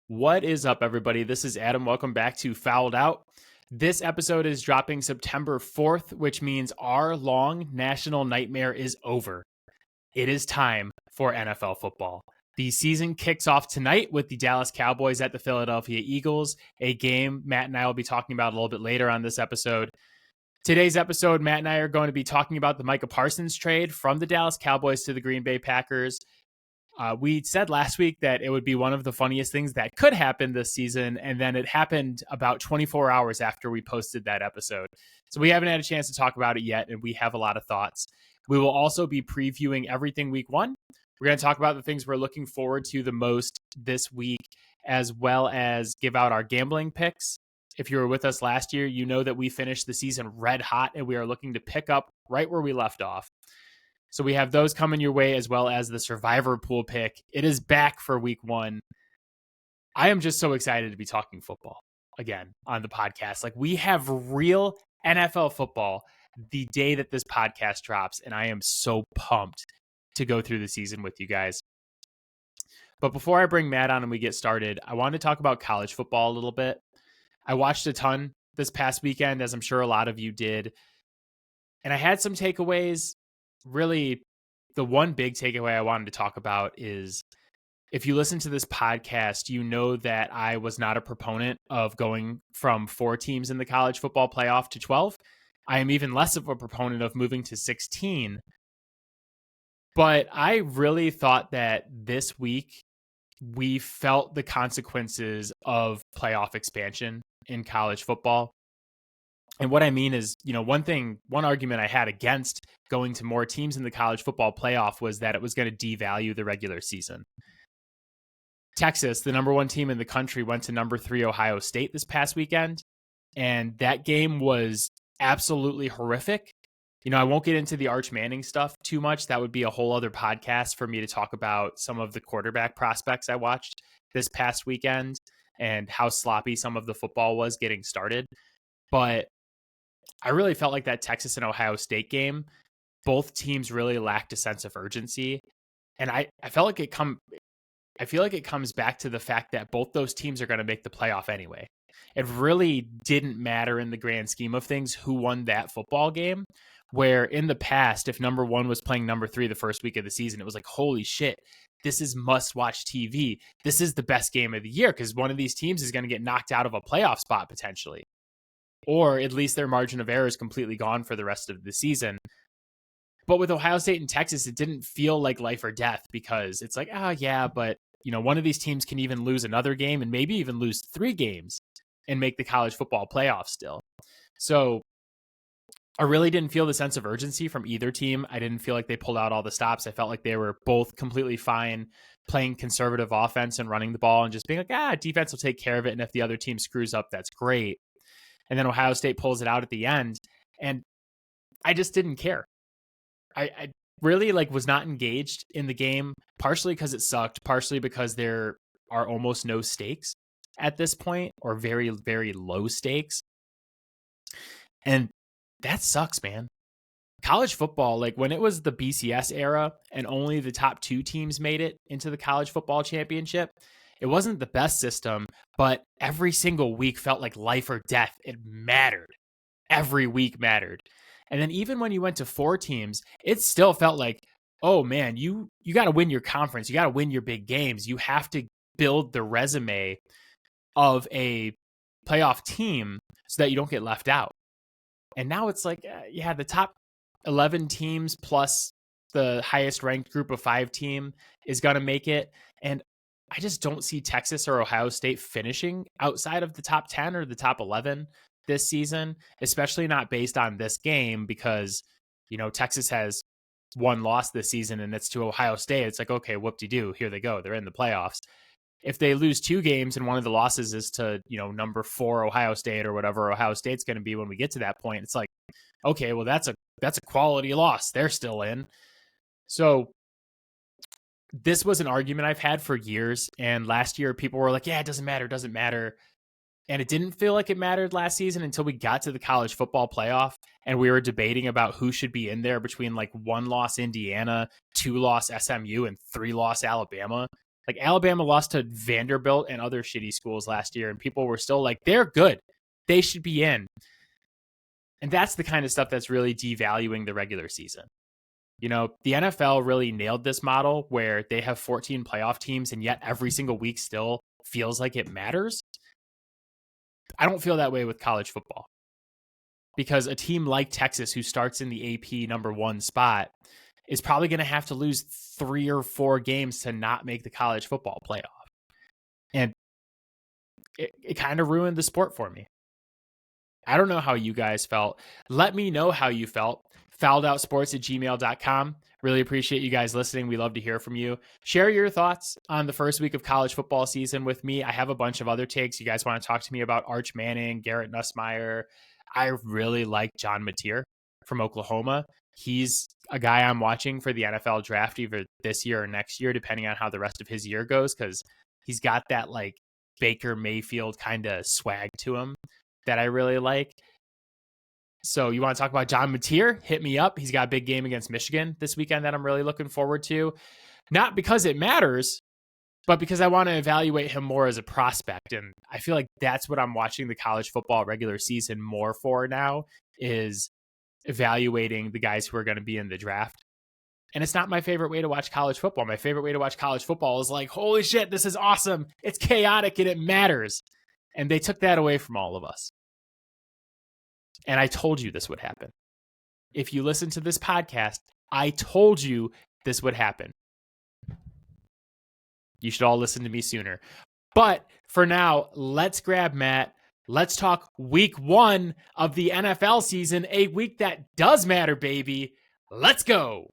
What is up, everybody? This is Adam. Welcome back to Fouled Out. This episode is dropping September 4th, which means our long national nightmare is over. It is time for NFL football. The season kicks off tonight with the Dallas Cowboys at the Philadelphia Eagles, a game Matt and I will be talking about a little bit later on this episode. Today's episode, Matt and I are going to be talking about the Micah Parsons trade from the Dallas Cowboys to the Green Bay Packers. We said last week that it would be one of the funniest things that could happen this season, and then it happened about 24 hours after we posted that episode. So we haven't had a chance to talk about it yet, and we have a lot of thoughts. We will also be previewing everything week one. We're going to talk about the things we're looking forward to the most this week, as well as give out our gambling picks. If you were with us last year, you know that we finished the season red hot, and we are looking to pick up right where we left off. So we have those coming your way, as well as the Survivor Pool pick. It is back for week one. I am just so excited to be talking football again on the podcast. Like, we have real NFL football the day that this podcast drops, and I am so pumped to go through the season with you guys. But before I bring Matt on and we get started, I want to talk about college football a little bit. I watched a ton this past weekend, as I'm sure a lot of you did, and I had some takeaways. Really, the one big takeaway I wanted to talk about is, if you listen to this podcast, you know that I was not a proponent of going from 4 teams in the college football playoff to 12. I am even less of a proponent of moving to 16. But I really thought that this week we felt the consequences of playoff expansion in college football. And what I mean is, one argument I had against going to more teams in the college football playoff was that it was going to devalue the regular season. Texas, the number 1 team in the country, went to number 3 Ohio State this past weekend, and that game was absolutely horrific. I won't get into the Arch Manning stuff too much. That would be a whole other podcast for me to talk about some of the quarterback prospects I watched this past weekend and how sloppy some of the football was getting started. But I really felt like that Texas and Ohio State game, both teams really lacked a sense of urgency. And I feel like it comes back to the fact that both those teams are going to make the playoff anyway. It really didn't matter in the grand scheme of things who won that football game, where in the past, if number 1 was playing number 3 the first week of the season, it was like, holy shit, this is must-watch TV. This is the best game of the year because one of these teams is going to get knocked out of a playoff spot potentially. Or at least their margin of error is completely gone for the rest of the season. But with Ohio State and Texas, it didn't feel like life or death because it's like, but one of these teams can even lose another game and maybe even lose 3 games and make the college football playoff still. So I really didn't feel the sense of urgency from either team. I didn't feel like they pulled out all the stops. I felt like they were both completely fine playing conservative offense and running the ball and just being like, defense will take care of it. And if the other team screws up, that's great. And then Ohio State pulls it out at the end. And I just didn't care. I really was not engaged in the game, partially because it sucked, partially because there are almost no stakes at this point, or very, very low stakes. And that sucks, man. College football, when it was the BCS era and only the top 2 teams made it into the college football championship, it wasn't the best system, but every single week felt like life or death. It mattered. Every week mattered. And then even when you went to 4 teams, it still felt like, oh man, you got to win your conference. You got to win your big games. You have to build the resume of a playoff team so that you don't get left out. And now it's like, the top 11 teams plus the highest ranked group of 5 team is going to make it. And I just don't see Texas or Ohio State finishing outside of the top 10 or the top 11 this season, especially not based on this game because, Texas has 1 loss this season and it's to Ohio State. It's like, okay, whoop-de-doo, here they go. They're in the playoffs. If they lose 2 games and one of the losses is to, number 4 Ohio State or whatever Ohio State's going to be when we get to that point, it's like, okay, well, that's a quality loss. They're still in. So this was an argument I've had for years. And last year people were like, it doesn't matter. And it didn't feel like it mattered last season until we got to the college football playoff and we were debating about who should be in there between 1-loss Indiana, 2-loss SMU, and 3-loss Alabama. Like Alabama lost to Vanderbilt and other shitty schools last year, and people were still like, they're good. They should be in. And that's the kind of stuff that's really devaluing the regular season. You know, the NFL really nailed this model where they have 14 playoff teams, and yet every single week still feels like it matters. I don't feel that way with college football, because a team like Texas, who starts in the AP number 1 spot, is probably going to have to lose 3 or 4 games to not make the college football playoff. And it kind of ruined the sport for me. I don't know how you guys felt. Let me know how you felt. fouledoutsports@gmail.com. Really appreciate you guys listening. We love to hear from you. Share your thoughts on the first week of college football season with me. I have a bunch of other takes. You guys want to talk to me about Arch Manning, Garrett Nussmeier. I really like John Mateer from Oklahoma. He's a guy I'm watching for the NFL draft either this year or next year, depending on how the rest of his year goes, because he's got that like Baker Mayfield kind of swag to him that I really like. So you want to talk about John Mateer? Hit me up. He's got a big game against Michigan this weekend that I'm really looking forward to. Not because it matters, but because I want to evaluate him more as a prospect. And I feel like that's what I'm watching the college football regular season more for now, is evaluating the guys who are going to be in the draft. And it's not my favorite way to watch college football. My favorite way to watch college football is like, holy shit, this is awesome. It's chaotic and it matters. And they took that away from all of us. And I told you this would happen. If you listen to this podcast, I told you this would happen. You should all listen to me sooner. But for now, let's grab Matt. Let's talk week 1 of the NFL season, a week that does matter, baby. Let's go.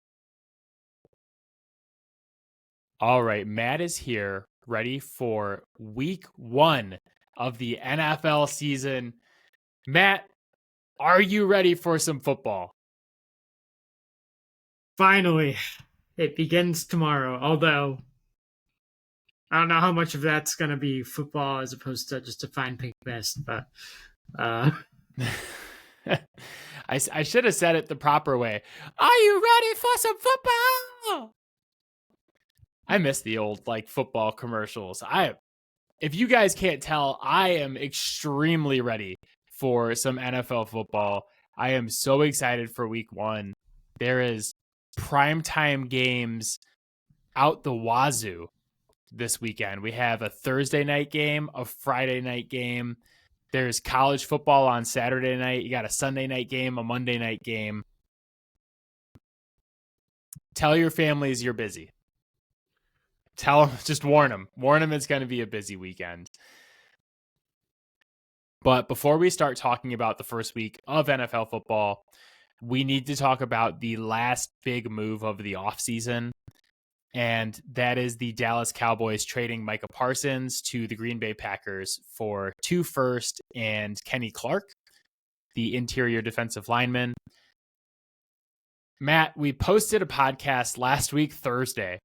All right, Matt is here, ready for week 1 of the NFL season. Matt, are you ready for some football? Finally, it begins tomorrow, although I don't know how much of that's going to be football as opposed to just a fine pink mist, but I should have said it the proper way. Are you ready for some football? I miss the old like football commercials. If you guys can't tell, I am extremely ready for some NFL football. I am so excited for week 1. There is primetime games out the wazoo this weekend. We have a Thursday night game, a Friday night game. There's college football on Saturday night. You got a Sunday night game, a Monday night game. Tell your families you're busy. Tell them, just warn them. Warn them it's going to be a busy weekend. But before we start talking about the first week of NFL football, we need to talk about the last big move of the offseason. And that is the Dallas Cowboys trading Micah Parsons to the Green Bay Packers for 2 firsts and Kenny Clark, the interior defensive lineman. Matt, we posted a podcast last week, Thursday,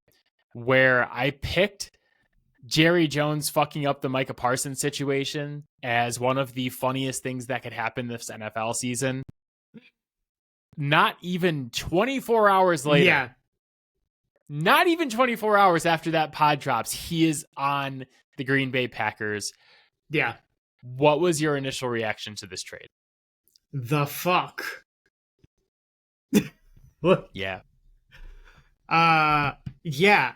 where I picked Jerry Jones fucking up the Micah Parsons situation as one of the funniest things that could happen this NFL season. Not even 24 hours later. Yeah. Not even 24 hours after that pod drops, he is on the Green Bay Packers. Yeah. What was your initial reaction to this trade? The fuck? What? Yeah. Yeah,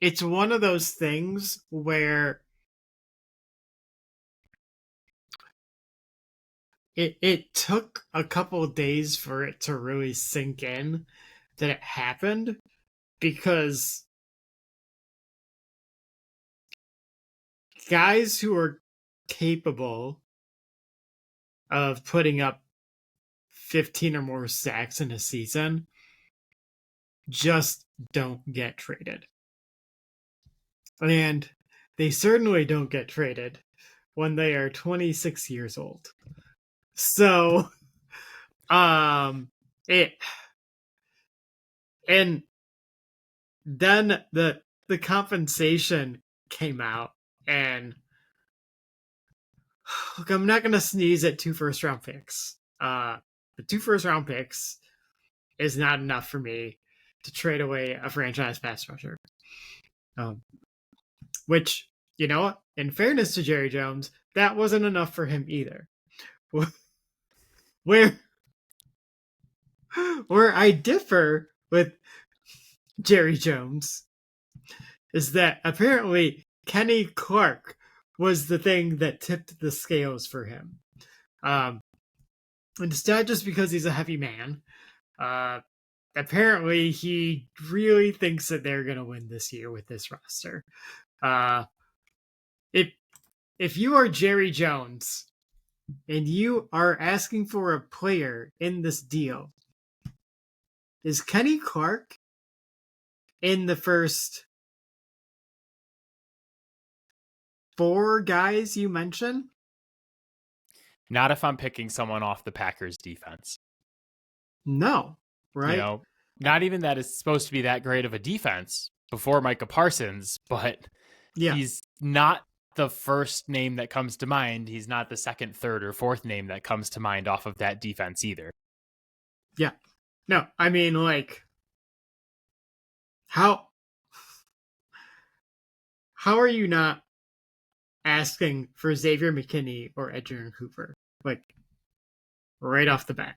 it's one of those things where it took a couple of days for it to really sink in that it happened, because guys who are capable of putting up 15 or more sacks in a season just don't get traded. And they certainly don't get traded when they are 26 years old. So, and then the compensation came out, and look, I'm not going to sneeze at 2 first-round picks. The 2 first-round picks is not enough for me to trade away a franchise pass rusher. Which, you know, in fairness to Jerry Jones, that wasn't enough for him either. Where I differ with Jerry Jones is that apparently Kenny Clark was the thing that tipped the scales for him. And it's not just because he's a heavy man. Apparently, he really thinks that they're going to win this year with this roster. If you are Jerry Jones and you are asking for a player in this deal, is Kenny Clark in the first 4 guys you mentioned? Not if I'm picking someone off the Packers defense. No, right? You know, not even that it's supposed to be that great of a defense before Micah Parsons, but he's not the first name that comes to mind. He's not the second, third, or fourth name that comes to mind off of that defense either. Yeah. No, I mean, like, how are you not asking for Xavier McKinney or Edgerrin Cooper? Like, right off the bat.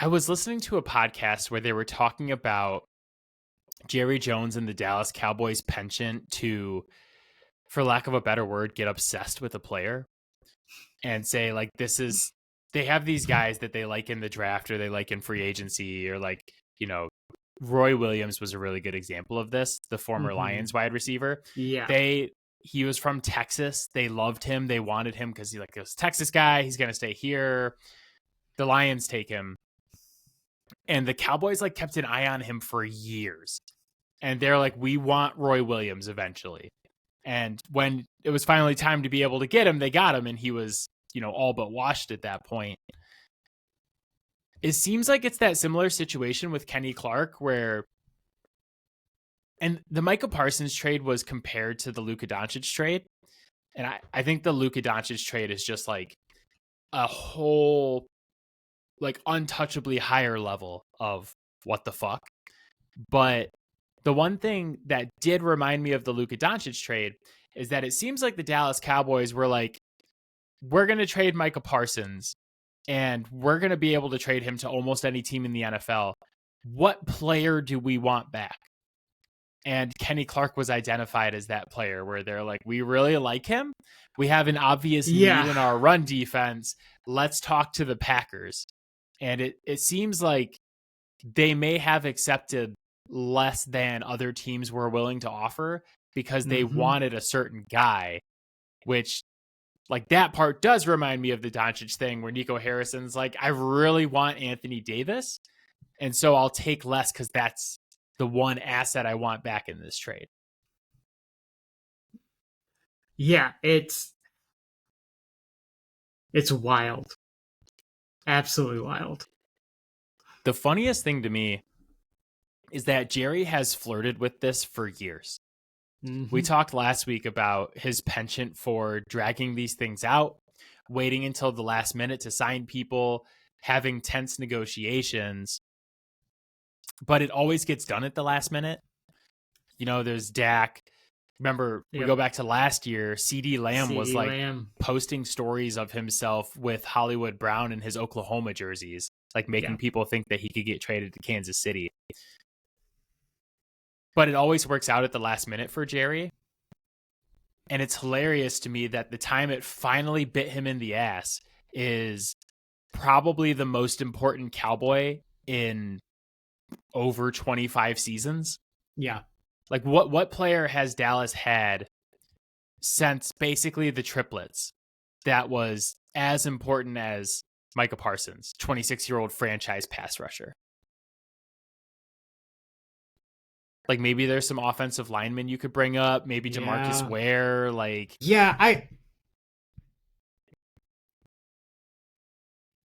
I was listening to a podcast where they were talking about Jerry Jones and the Dallas Cowboys penchant to, for lack of a better word, get obsessed with a player and say, like, they have these guys that they like in the draft or they like in free agency, or like, you know, Roy Williams was a really good example of this, the former Lions wide receiver. Yeah. He was from Texas. They loved him. They wanted him because he's like this Texas guy. He's going to stay here. The Lions take him. And the Cowboys like kept an eye on him for years. And they're like, we want Roy Williams eventually. And when it was finally time to be able to get him, they got him. And he was, you know, all but washed at that point. It seems like it's that similar situation with Kenny Clark where, and the Micah Parsons trade was compared to the Luka Doncic trade. And I think the Luka Doncic trade is just like a whole, like, untouchably higher level of what the fuck. But the one thing that did remind me of the Luka Doncic trade is that it seems like the Dallas Cowboys were like, we're going to trade Micah Parsons and we're going to be able to trade him to almost any team in the NFL. What player do we want back? And Kenny Clark was identified as that player where they're like, we really like him. We have an obvious need in our run defense. Let's talk to the Packers. And it seems like they may have accepted less than other teams were willing to offer because they wanted a certain guy, which, like, that part does remind me of the Doncic thing where Nico Harrison's like, I really want Anthony Davis, and so I'll take less because that's the one asset I want back in this trade. Yeah, it's wild. Absolutely wild. The funniest thing to me is that Jerry has flirted with this for years. We talked last week about his penchant for dragging these things out, waiting until the last minute to sign people, having tense negotiations, but it always gets done at the last minute. You know, there's Dak. Remember, we go back to last year, CeeDee Lamb was like posting stories of himself with Hollywood Brown in his Oklahoma jerseys, like making people think that he could get traded to Kansas City. But it always works out at the last minute for Jerry. And it's hilarious to me that the time it finally bit him in the ass is probably the most important Cowboy in over 25 seasons. Yeah. Like, what player has Dallas had since basically the triplets that was as important as Micah Parsons, 26-year-old franchise pass rusher? Like, maybe there's some offensive linemen you could bring up. Maybe DeMarcus Ware. Like,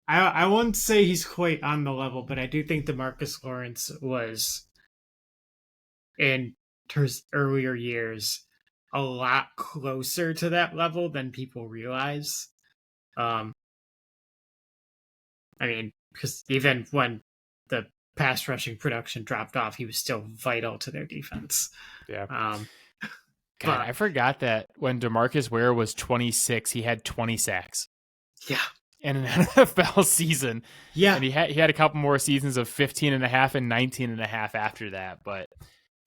I won't say he's quite on the level, but I do think DeMarcus Lawrence was, in his earlier years, a lot closer to that level than people realize. I mean, because even when the pass rushing production dropped off, he was still vital to their defense. Yeah. God, I forgot that when DeMarcus Ware was 26, he had 20 sacks. Yeah. In an NFL season. Yeah. And he had a couple more seasons of 15 and a half and 19 and a half after that. But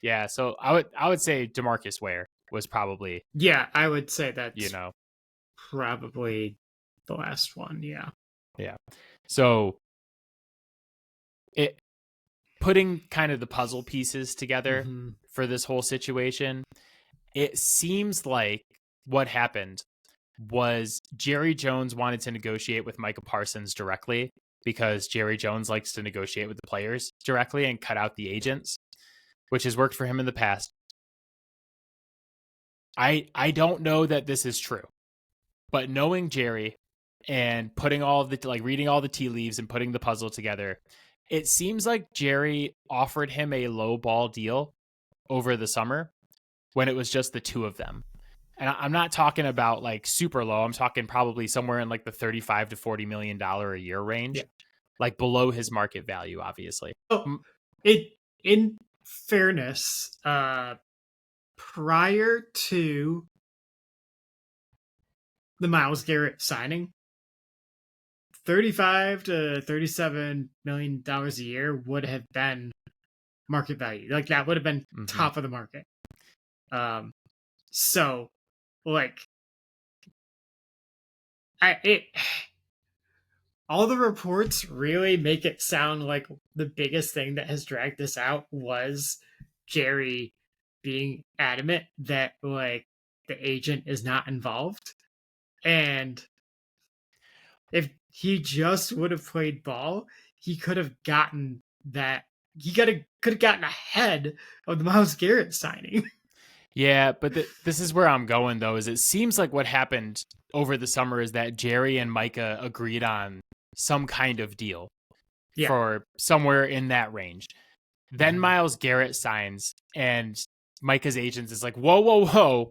yeah, so I would say DeMarcus Ware was probably. Yeah, I would say that's, you know, probably the last one. Yeah. Yeah. So putting kind of the puzzle pieces together for this whole situation, it seems like what happened was Jerry Jones wanted to negotiate with Micah Parsons directly because Jerry Jones likes to negotiate with the players directly and cut out the agents, which has worked for him in the past. I don't know that this is true, but knowing Jerry and putting all of the, reading all the tea leaves and putting the puzzle together, it seems like Jerry offered him a low ball deal over the summer when it was just the two of them. And I'm not talking about super low. I'm talking probably somewhere in the $35 to $40 million a year range, below his market value, obviously. Oh, in fairness, prior to the Myles Garrett signing, $35 to $37 million a year would have been market value. That would have been top of the market. So all the reports really make it sound like the biggest thing that has dragged this out was Jerry being adamant that the agent is not involved. And if he just would have played ball, he could have gotten that. He could have gotten ahead of the Myles Garrett signing. Yeah, but this is where I'm going, though, is it seems like what happened over the summer is that Jerry and Micah agreed on some kind of deal for somewhere in that range. Then Myles Garrett signs, and Micah's agent is like, whoa,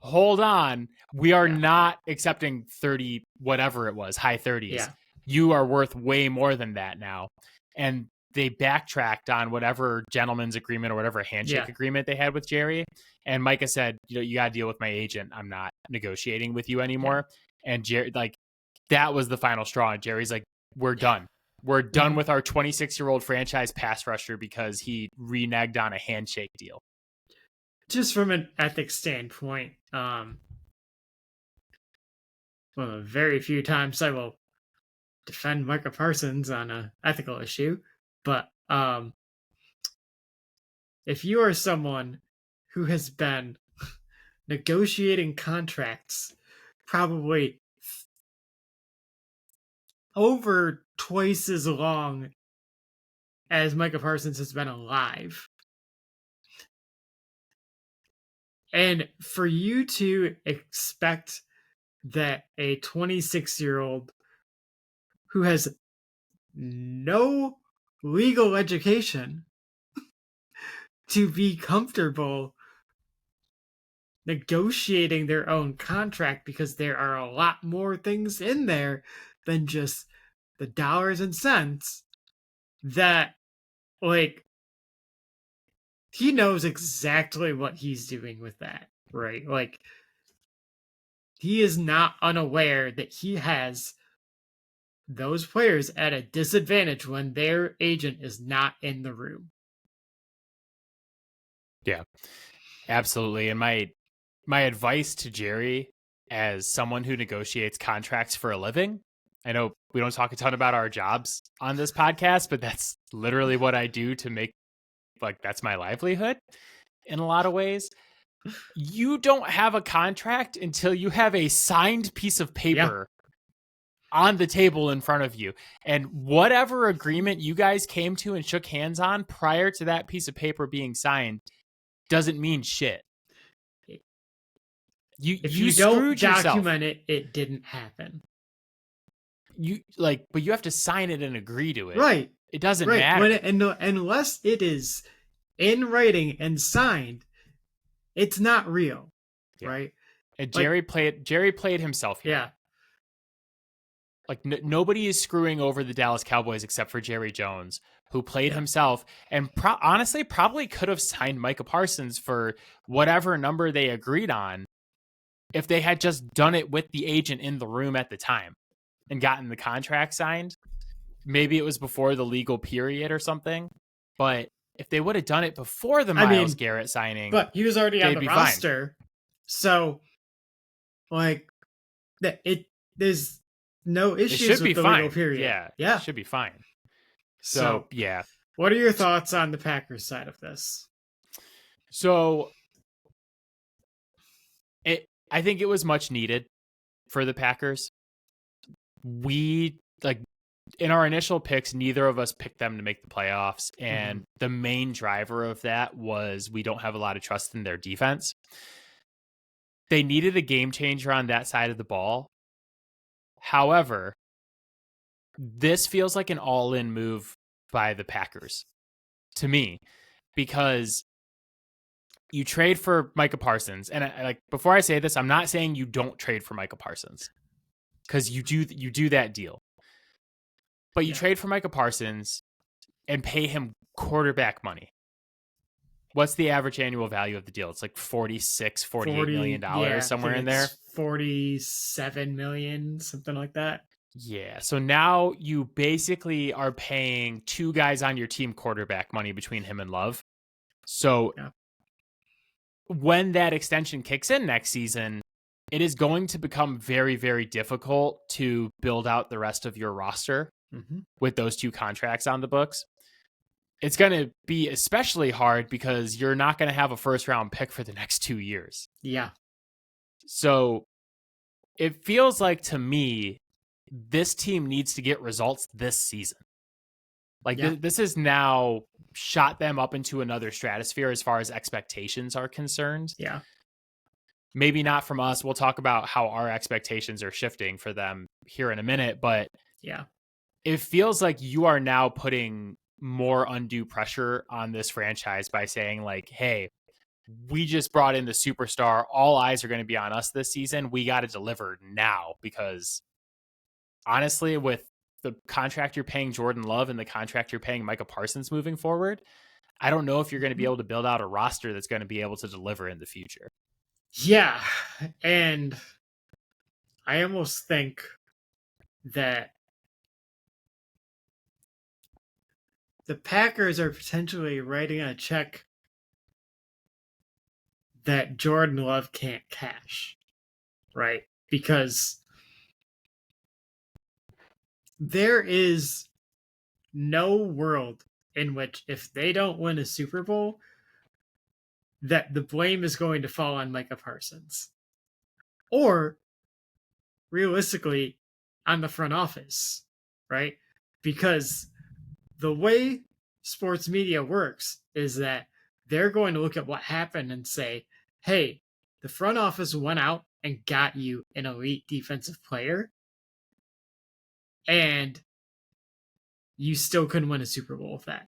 hold on. We are not accepting 30, whatever it was, high 30s. Yeah. You are worth way more than that now. And they backtracked on whatever gentleman's agreement or whatever handshake agreement they had with Jerry. And Micah said, you got to deal with my agent. I'm not negotiating with you anymore. And Jerry, that was the final straw. And Jerry's like, we're done. We're done with our 26-year-old franchise pass rusher because he reneged on a handshake deal. Just from an ethics standpoint, one of the very few times I will defend Micah Parsons on an ethical issue, but if you are someone who has been negotiating contracts probably over twice as long as Micah Parsons has been alive, and for you to expect that a 26-year-old who has no legal education to be comfortable negotiating their own contract, because there are a lot more things in there than just the dollars and cents, that he knows exactly what he's doing with that, right? He is not unaware that he has those players at a disadvantage when their agent is not in the room. Yeah, absolutely. And my advice to Jerry, as someone who negotiates contracts for a living, I know we don't talk a ton about our jobs on this podcast, but that's literally what I do to make, that's my livelihood in a lot of ways. You don't have a contract until you have a signed piece of paper on the table in front of you. And whatever agreement you guys came to and shook hands on prior to that piece of paper being signed doesn't mean shit. If you don't document it, it didn't happen. But you have to sign it and agree to it. Right. It doesn't matter. Unless it is in writing and signed, it's not real. Yeah. Right. And Jerry played himself here. Yeah. Nobody is screwing over the Dallas Cowboys except for Jerry Jones who played himself and honestly probably could have signed Micah Parsons for whatever number they agreed on if they had just done it with the agent in the room at the time and gotten the contract signed. Maybe it was before the legal period or something, but if they would have done it before the Myles Garrett signing, but he was already on the roster, fine. So like there's no issues with the legal period. Yeah, it should be fine. So yeah. What are your thoughts on the Packers side of this? So I think it was much needed for the Packers. We in our initial picks, neither of us picked them to make the playoffs. And the main driver of that was we don't have a lot of trust in their defense. They needed a game changer on that side of the ball. However, this feels like an all-in move by the Packers to me, because you trade for Micah Parsons. And before I say this, I'm not saying you don't trade for Micah Parsons, because you do that deal. But you trade for Micah Parsons and pay him quarterback money. What's the average annual value of the deal? It's like $48 million, somewhere in there. 47 million, something like that. Yeah. So now you basically are paying two guys on your team quarterback money between him and Love. So when that extension kicks in next season, it is going to become very, very difficult to build out the rest of your roster with those two contracts on the books. It's going to be especially hard because you're not going to have a first round pick for the next 2 years. Yeah. So it feels like to me, this team needs to get results this season. This has now shot them up into another stratosphere as far as expectations are concerned. Yeah. Maybe not from us. We'll talk about how our expectations are shifting for them here in a minute, but it feels like you are now putting more undue pressure on this franchise by saying hey, we just brought in the superstar. All eyes are going to be on us this season. We got to deliver now, because honestly, with the contract you're paying Jordan Love and the contract you're paying Micah Parsons moving forward, I don't know if you're going to be able to build out a roster that's going to be able to deliver in the future. Yeah. And I almost think that the Packers are potentially writing a check that Jordan Love can't cash, right? Because there is no world in which, if they don't win a Super Bowl, that the blame is going to fall on Micah Parsons. Or, realistically, on the front office, right? Because the way sports media works is that they're going to look at what happened and say, hey, the front office went out and got you an elite defensive player, and you still couldn't win a Super Bowl with that.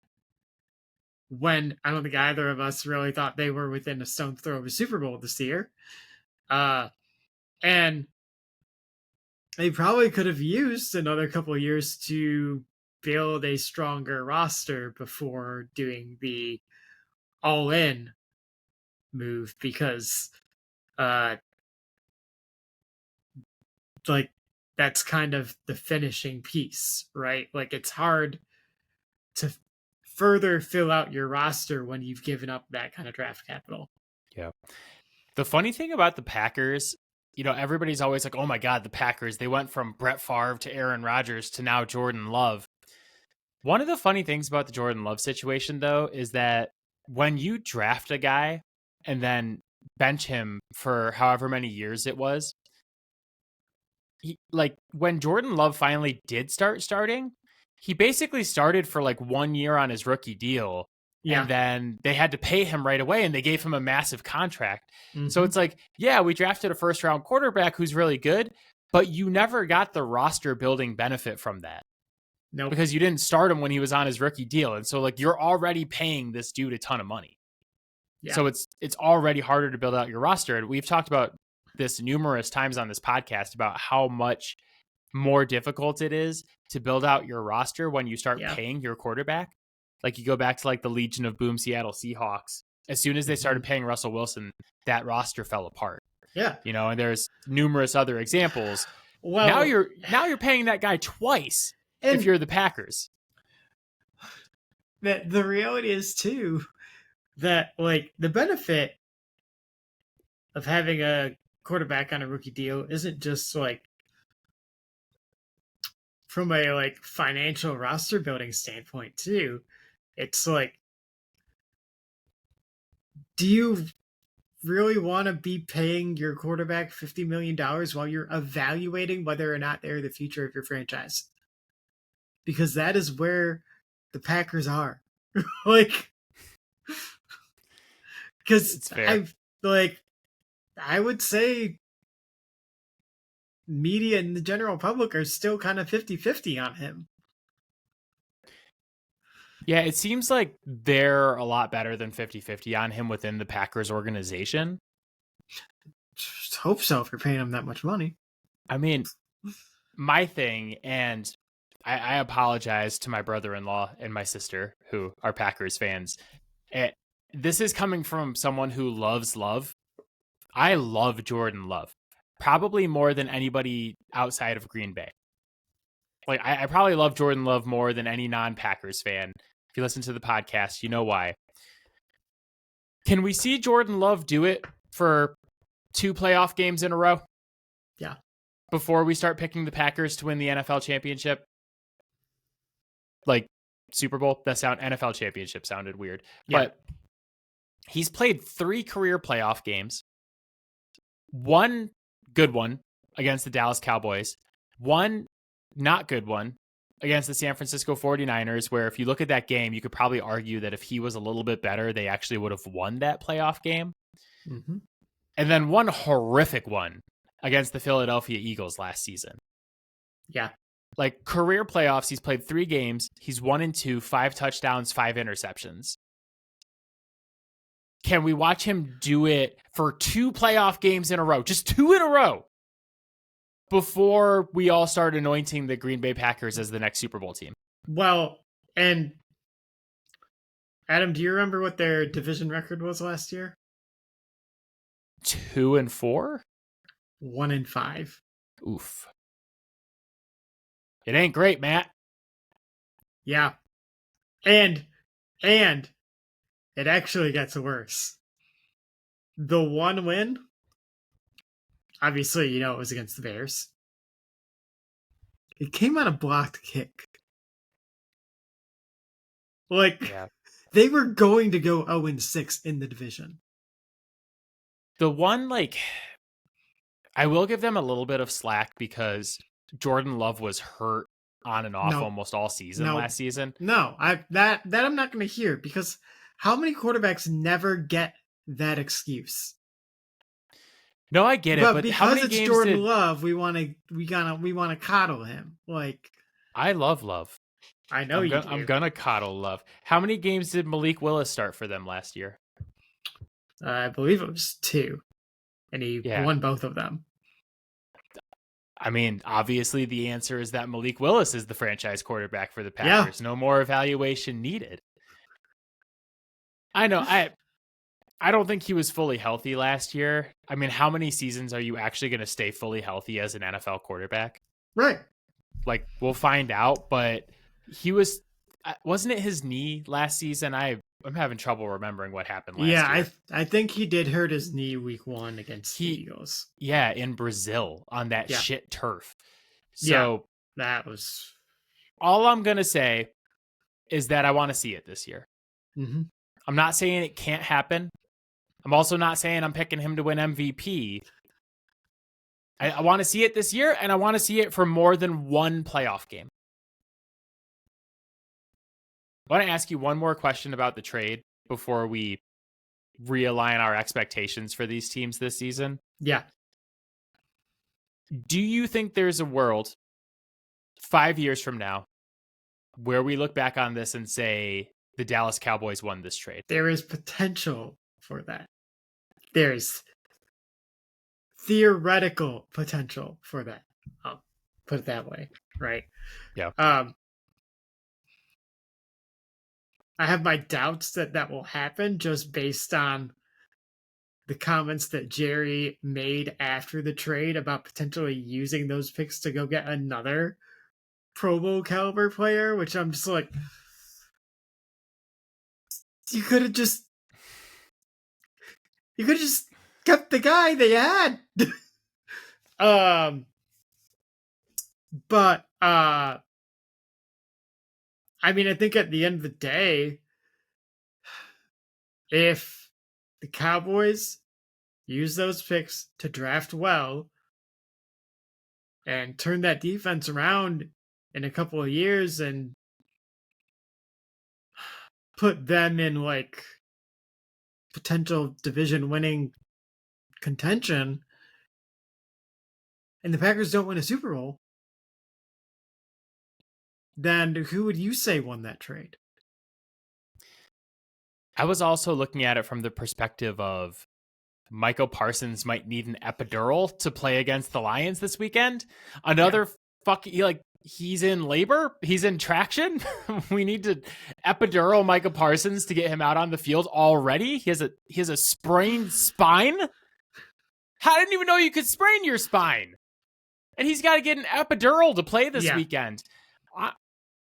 When I don't think either of us really thought they were within a stone's throw of a Super Bowl this year. And they probably could have used another couple of years to build a stronger roster before doing the all-in move, because that's kind of the finishing piece, right? It's hard to further fill out your roster when you've given up that kind of draft capital. Yeah. The funny thing about the Packers, everybody's always like, oh my God, the Packers, they went from Brett Favre to Aaron Rodgers to now Jordan Love. One of the funny things about the Jordan Love situation, though, is that when you draft a guy and then bench him for however many years it was, when Jordan Love finally did start starting, he basically started for 1 year on his rookie deal. Yeah. And then they had to pay him right away, and they gave him a massive contract. So it's we drafted a first round quarterback who's really good, but you never got the roster building benefit from that. No, because you didn't start him when he was on his rookie deal. And so you're already paying this dude a ton of money. Yeah. So it's already harder to build out your roster. And we've talked about this numerous times on this podcast about how much more difficult it is to build out your roster when you start paying your quarterback. Like you go back to like the Legion of Boom Seattle Seahawks. As soon as they started paying Russell Wilson, that roster fell apart. Yeah. And there's numerous other examples. Well, now you're paying that guy twice and if you're the Packers. the reality is too that like the benefit of having a quarterback on a rookie deal isn't just like from a like financial roster building standpoint too. It's like, do you really want to be paying your quarterback $50 million while you're evaluating whether or not they're the future of your franchise? Because that is where the Packers are. Like, because I would say media and the general public are still kind of 50-50 on him. Yeah, it seems like they're a lot better than 50-50 on him within the Packers organization. Just hope so if you're paying him that much money. I mean, my thing, and I apologize to my brother-in-law and my sister, who are Packers fans. This is coming from someone who loves Love. I love Jordan Love, probably more than anybody outside of Green Bay. Like I probably love Jordan Love more than any non-Packers fan. If you listen to the podcast, you know why. Can we see Jordan Love do it for 2 playoff games in a row? Yeah. Before we start picking the Packers to win the NFL championship? Like Super Bowl? NFL championship sounded weird. Yeah. But he's played 3 career playoff games. 1 good one against the Dallas Cowboys. 1 not good one against the San Francisco 49ers, where if you look at that game, you could probably argue that if he was a little bit better, they actually would have won that playoff game. Mm-hmm. And then 1 horrific one against the Philadelphia Eagles last season. Yeah. Like career playoffs, he's played 3 games. He's 1-2, 5 touchdowns, 5 interceptions. Can we watch him do it for 2 playoff games in a row? Just 2 in a row. Before we all start anointing the Green Bay Packers as the next Super Bowl team. Well, and Adam, do you remember what their division record was last year? 2-4? 1-5. Oof. It ain't great, Matt. Yeah. And it actually gets worse. The 1 win, obviously, it was against the Bears. It came on a blocked kick. They were going to go 0-6 in the division. The one, I will give them a little bit of slack because Jordan Love was hurt on and off almost all season last season. No, that I'm not going to hear, because how many quarterbacks never get that excuse? No, I get it, but because how many it's games Jordan Love, we want to coddle him. I love Love. I know you do. I'm gonna coddle Love. How many games did Malik Willis start for them last year? I believe it was 2, and he won both of them. I mean, obviously the answer is that Malik Willis is the franchise quarterback for the Packers. Yeah. No more evaluation needed. I know. I don't think he was fully healthy last year. I mean, how many seasons are you actually going to stay fully healthy as an NFL quarterback? Right. We'll find out, but wasn't it his knee last season? I'm having trouble remembering what happened last year. Yeah, I think he did hurt his knee week 1 against the Eagles. Yeah, in Brazil on that shit turf. So yeah, that was... All I'm going to say is that I want to see it this year. Mm-hmm. I'm not saying it can't happen. I'm also not saying I'm picking him to win MVP. I want to see it this year, and I want to see it for more than 1 playoff game. I want to ask you one more question about the trade before we realign our expectations for these teams this season. Yeah. Do you think there's a world 5 years from now where we look back on this and say the Dallas Cowboys won this trade? There is potential for that. There's theoretical potential for that. I'll put it that way, right? Yeah. I have my doubts that will happen just based on the comments that Jerry made after the trade about potentially using those picks to go get another Pro Bowl caliber player, which I'm just like, you could have just kept the guy they had. But I mean, I think at the end of the day, if the Cowboys use those picks to draft well and turn that defense around in a couple of years and put them in like potential division winning contention, and the Packers don't win a Super Bowl, then who would you say won that trade? I was also looking at it from the perspective of Micah Parsons might need an epidural to play against the Lions this weekend. Another he's in labor. He's in traction. We need to epidural Micah Parsons to get him out on the field already. He has a sprained spine. I didn't even know you could sprain your spine. And he's got to get an epidural to play this weekend.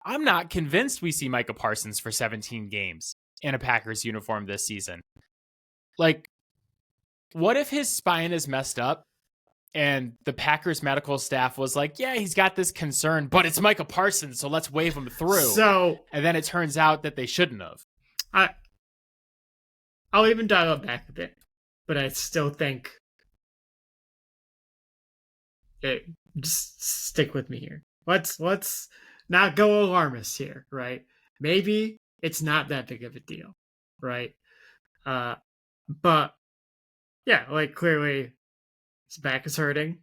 I'm not convinced we see Micah Parsons for 17 games in a Packers uniform this season. Like, what if his spine is messed up and the Packers medical staff was like, yeah, he's got this concern, but it's Micah Parsons, so let's wave him through. And then it turns out that they shouldn't have. I'll even dial it back a bit, but I still think just stick with me here. Let's not go alarmist here, right? Maybe it's not that big of a deal, right? But yeah, like clearly his back is hurting.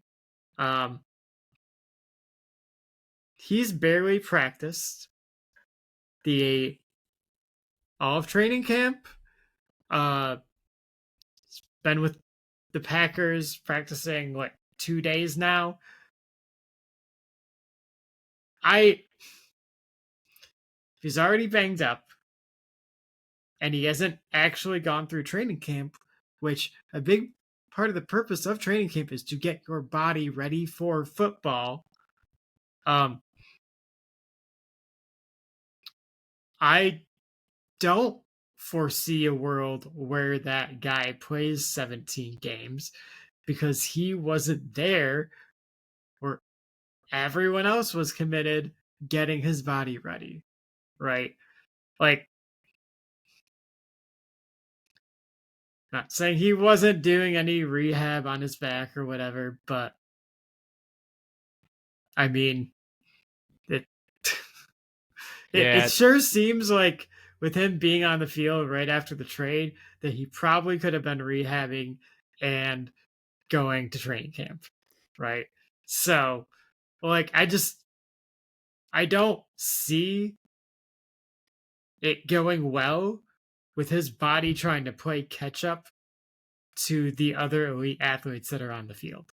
He's barely practiced all of training camp. He's been with the Packers practicing like 2 days now. If he's already banged up and he hasn't actually gone through training camp, which a big part of the purpose of training camp is to get your body ready for football. I don't foresee a world where that guy plays 17 games because he wasn't there where everyone else was committed getting his body ready, right? Like, not saying he wasn't doing any rehab on his back or whatever, but I mean, it sure seems like with him being on the field right after the trade that he probably could have been rehabbing and going to training camp, right? So, like, I don't see it going well with his body trying to play catch up to the other elite athletes that are on the field.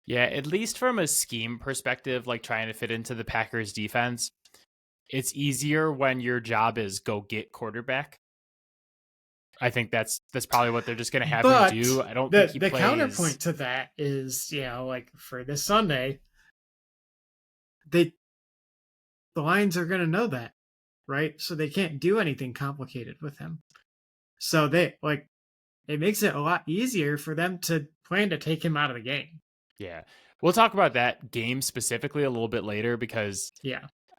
Yeah, at least from a scheme perspective, like trying to fit into the Packers defense, it's easier when your job is go get quarterback. I think that's probably what they're just going to have him do. I don't think he plays. The counterpoint to that is, like for this Sunday, the Lions are going to know that, right? So they can't do anything complicated with him. So it makes it a lot easier for them to plan to take him out of the game. Yeah. We'll talk about that game specifically a little bit later because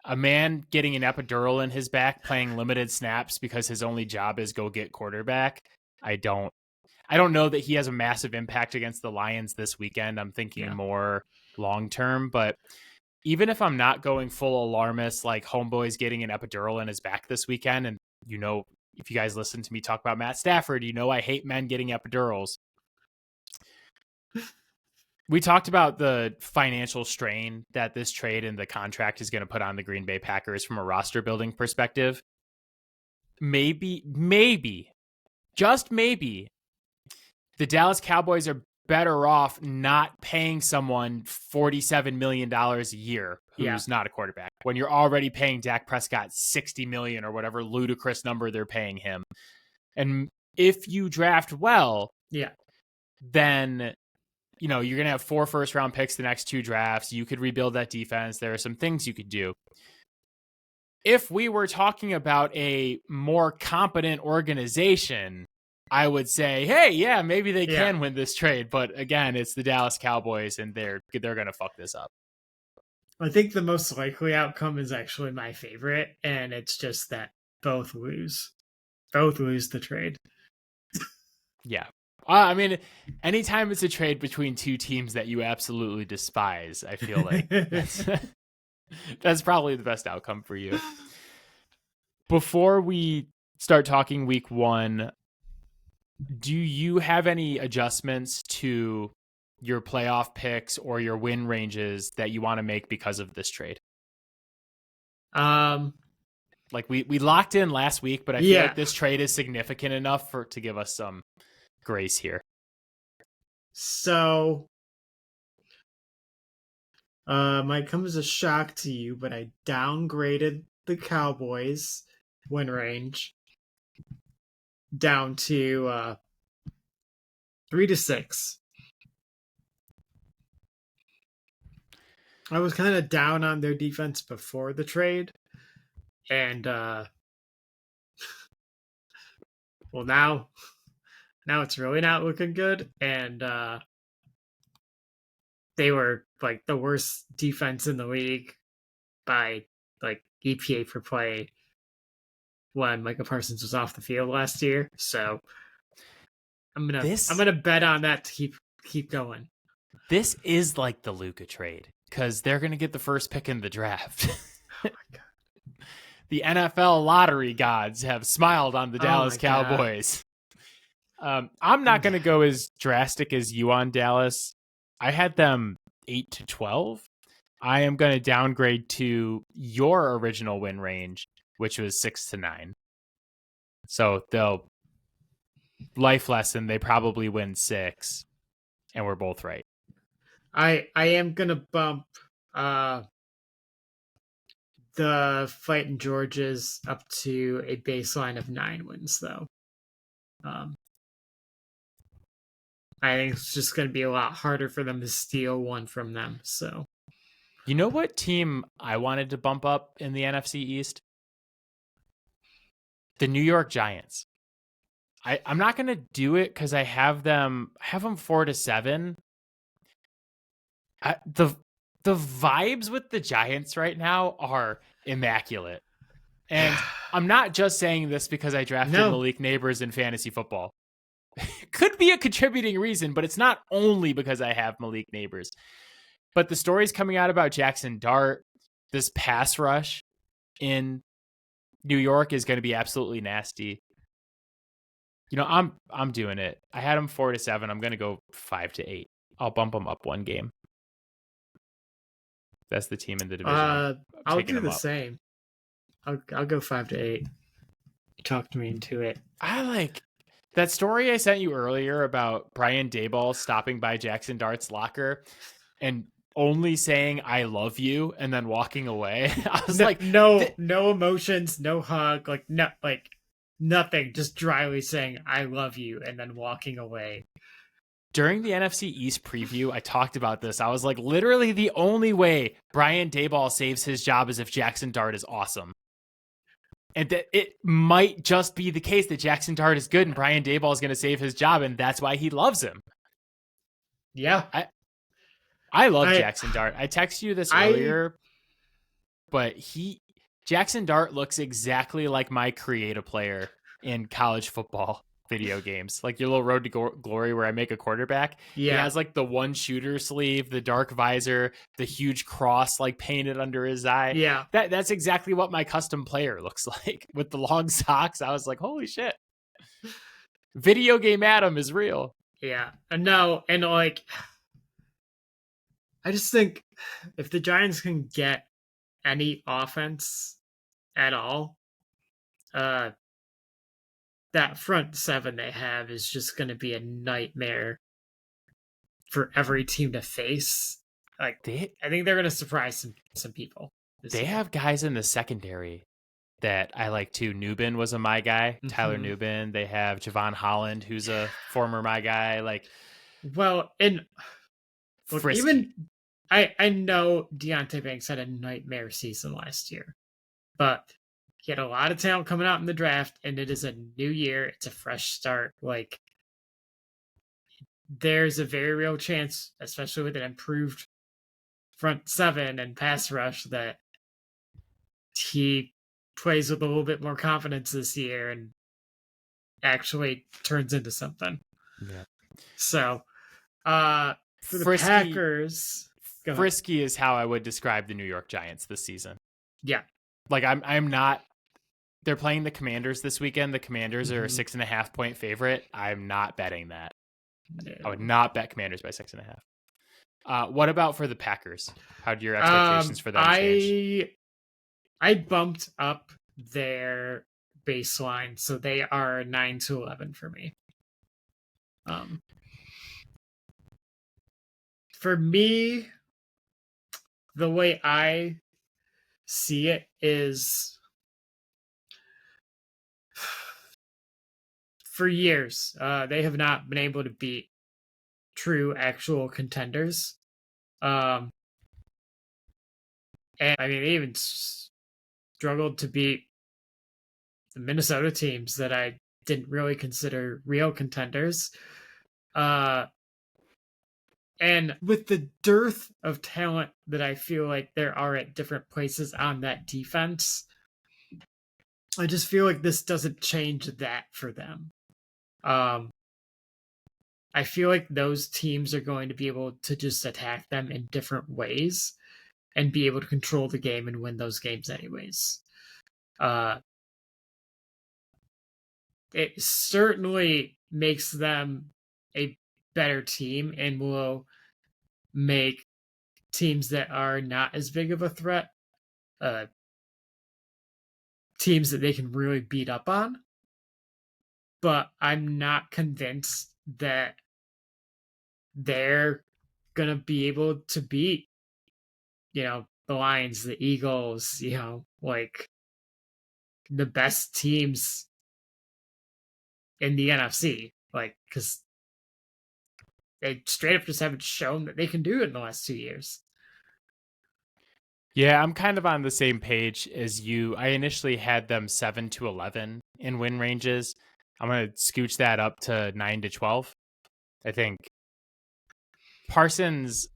a man getting an epidural in his back playing limited snaps because his only job is go get quarterback. I don't know that he has a massive impact against the Lions this weekend. I'm thinking more long term, but even if I'm not going full alarmist, like homeboy's getting an epidural in his back this weekend, and if you guys listen to me talk about Matt Stafford, I hate men getting epidurals. We talked about the financial strain that this trade and the contract is going to put on the Green Bay Packers from a roster building perspective. Maybe, just maybe, the Dallas Cowboys are better off not paying someone $47 million a year who's not a quarterback, when you're already paying Dak Prescott $60 million or whatever ludicrous number they're paying him. And if you draft well, then you're going to have 4 first-round picks the next 2 drafts. You could rebuild that defense. There are some things you could do. If we were talking about a more competent organization, I would say, hey, yeah, maybe they can win this trade. But again, it's the Dallas Cowboys, and they're going to fuck this up. I think the most likely outcome is actually my favorite, and it's just that both lose. Both lose the trade. Yeah. I mean, anytime it's a trade between 2 teams that you absolutely despise, I feel like that's probably the best outcome for you. Before we start talking week 1, do you have any adjustments to your playoff picks or your win ranges that you want to make because of this trade? Like we locked in last week, but I feel like this trade is significant enough to give us some grace here. So, might come as a shock to you, but I downgraded the Cowboys win range down to 3-6. I was kind of down on their defense before the trade, and well, now it's really not looking good, and they were like the worst defense in the league by like EPA per play when Micah Parsons was off the field last year. So I'm gonna bet on that to keep going. This is like the Luka trade because they're gonna get the first pick in the draft. Oh my god! The NFL lottery gods have smiled on the Dallas Cowboys. I'm not gonna go as drastic as you on Dallas. I had them 8-12. I am going to downgrade to your original win range, which was 6-9. So they'll life lesson. They probably win 6, and we're both right. I am going to bump the Fighting Georges up to a baseline of 9 wins, though. I think it's just going to be a lot harder for them to steal one from them. So, you know what team I wanted to bump up in the NFC East? The New York Giants. I'm not going to do it because I have them 4-7. The vibes with the Giants right now are immaculate. And I'm not just saying this because I drafted Malik Neighbors in fantasy football. Could be a contributing reason, but it's not only because I have Malik Neighbors. But the stories coming out about Jackson Dart, this pass rush in New York is going to be absolutely nasty. I'm doing it. I had them 4-7. I'm going to go 5-8. I'll bump them up 1 game. That's the team in the division. I'll do the same. I'll go 5-8. You talked me into it. I like that story I sent you earlier about Brian Daboll stopping by Jackson Dart's locker and only saying "I love you" and then walking away. I was no emotions, no hug, nothing. Just dryly saying "I love you" and then walking away. During the NFC East preview, I talked about this. I was like, literally the only way Brian Daboll saves his job is if Jackson Dart is awesome. And that it might just be the case that Jackson Dart is good and Brian Daboll is going to save his job, and that's why he loves him. Yeah. I love Jackson Dart. I texted you this earlier, but Jackson Dart looks exactly like my creative player in college football video games, like your little Road to Glory where I make a quarterback. Yeah. He has like the one shooter sleeve, the dark visor, the huge cross like painted under his eye. Yeah. That's exactly what my custom player looks like with the long socks. I was like, holy shit. Video game Adam is real. Yeah. No, and like I just think if the Giants can get any offense at all, that front 7 they have is just going to be a nightmare for every team to face. Like, They I think they're going to surprise some people this they year. have guys in the secondary that I like too. Newbin was a my guy, Tyler Mhm. Newbin. They have Javon Holland, who's a former my guy. Like Well, and look, Frisky. even I know Deontay Banks had a nightmare season last year, but he had a lot of talent coming out in the draft, and it is a new year. It's a fresh start. Like, there's a very real chance, especially with an improved front seven and pass rush, that he plays with a little bit more confidence this year and actually turns into something. Yeah. So, for the Frisky Packers, go ahead. Frisky is how I would describe the New York Giants this season. Yeah. Like I'm not. They're playing the Commanders this weekend. The Commanders are a 6.5 point favorite. I'm not betting that. No. I would not bet Commanders by 6.5. What about for the Packers? How do your expectations for them change? I bumped up their baseline, so they are 9-11 for me. For me, the way I see it is, for years, they have not been able to beat true actual contenders. And I mean, they even struggled to beat the Minnesota teams that I didn't really consider real contenders. And with the dearth of talent that I feel like there are at different places on that defense, I just feel like this doesn't change that for them. I feel like those teams are going to be able to just attack them in different ways and be able to control the game and win those games anyways. It certainly makes them a better team and will make teams that are not as big of a threat teams that they can really beat up on. But I'm not convinced that they're going to be able to beat, the Lions, the Eagles, like the best teams in the NFC. Like, because they straight up just haven't shown that they can do it in the last 2 years. Yeah, I'm kind of on the same page as you. I initially had them 7-11 in win ranges. I'm going to scooch that up to 9-12. I think Parsons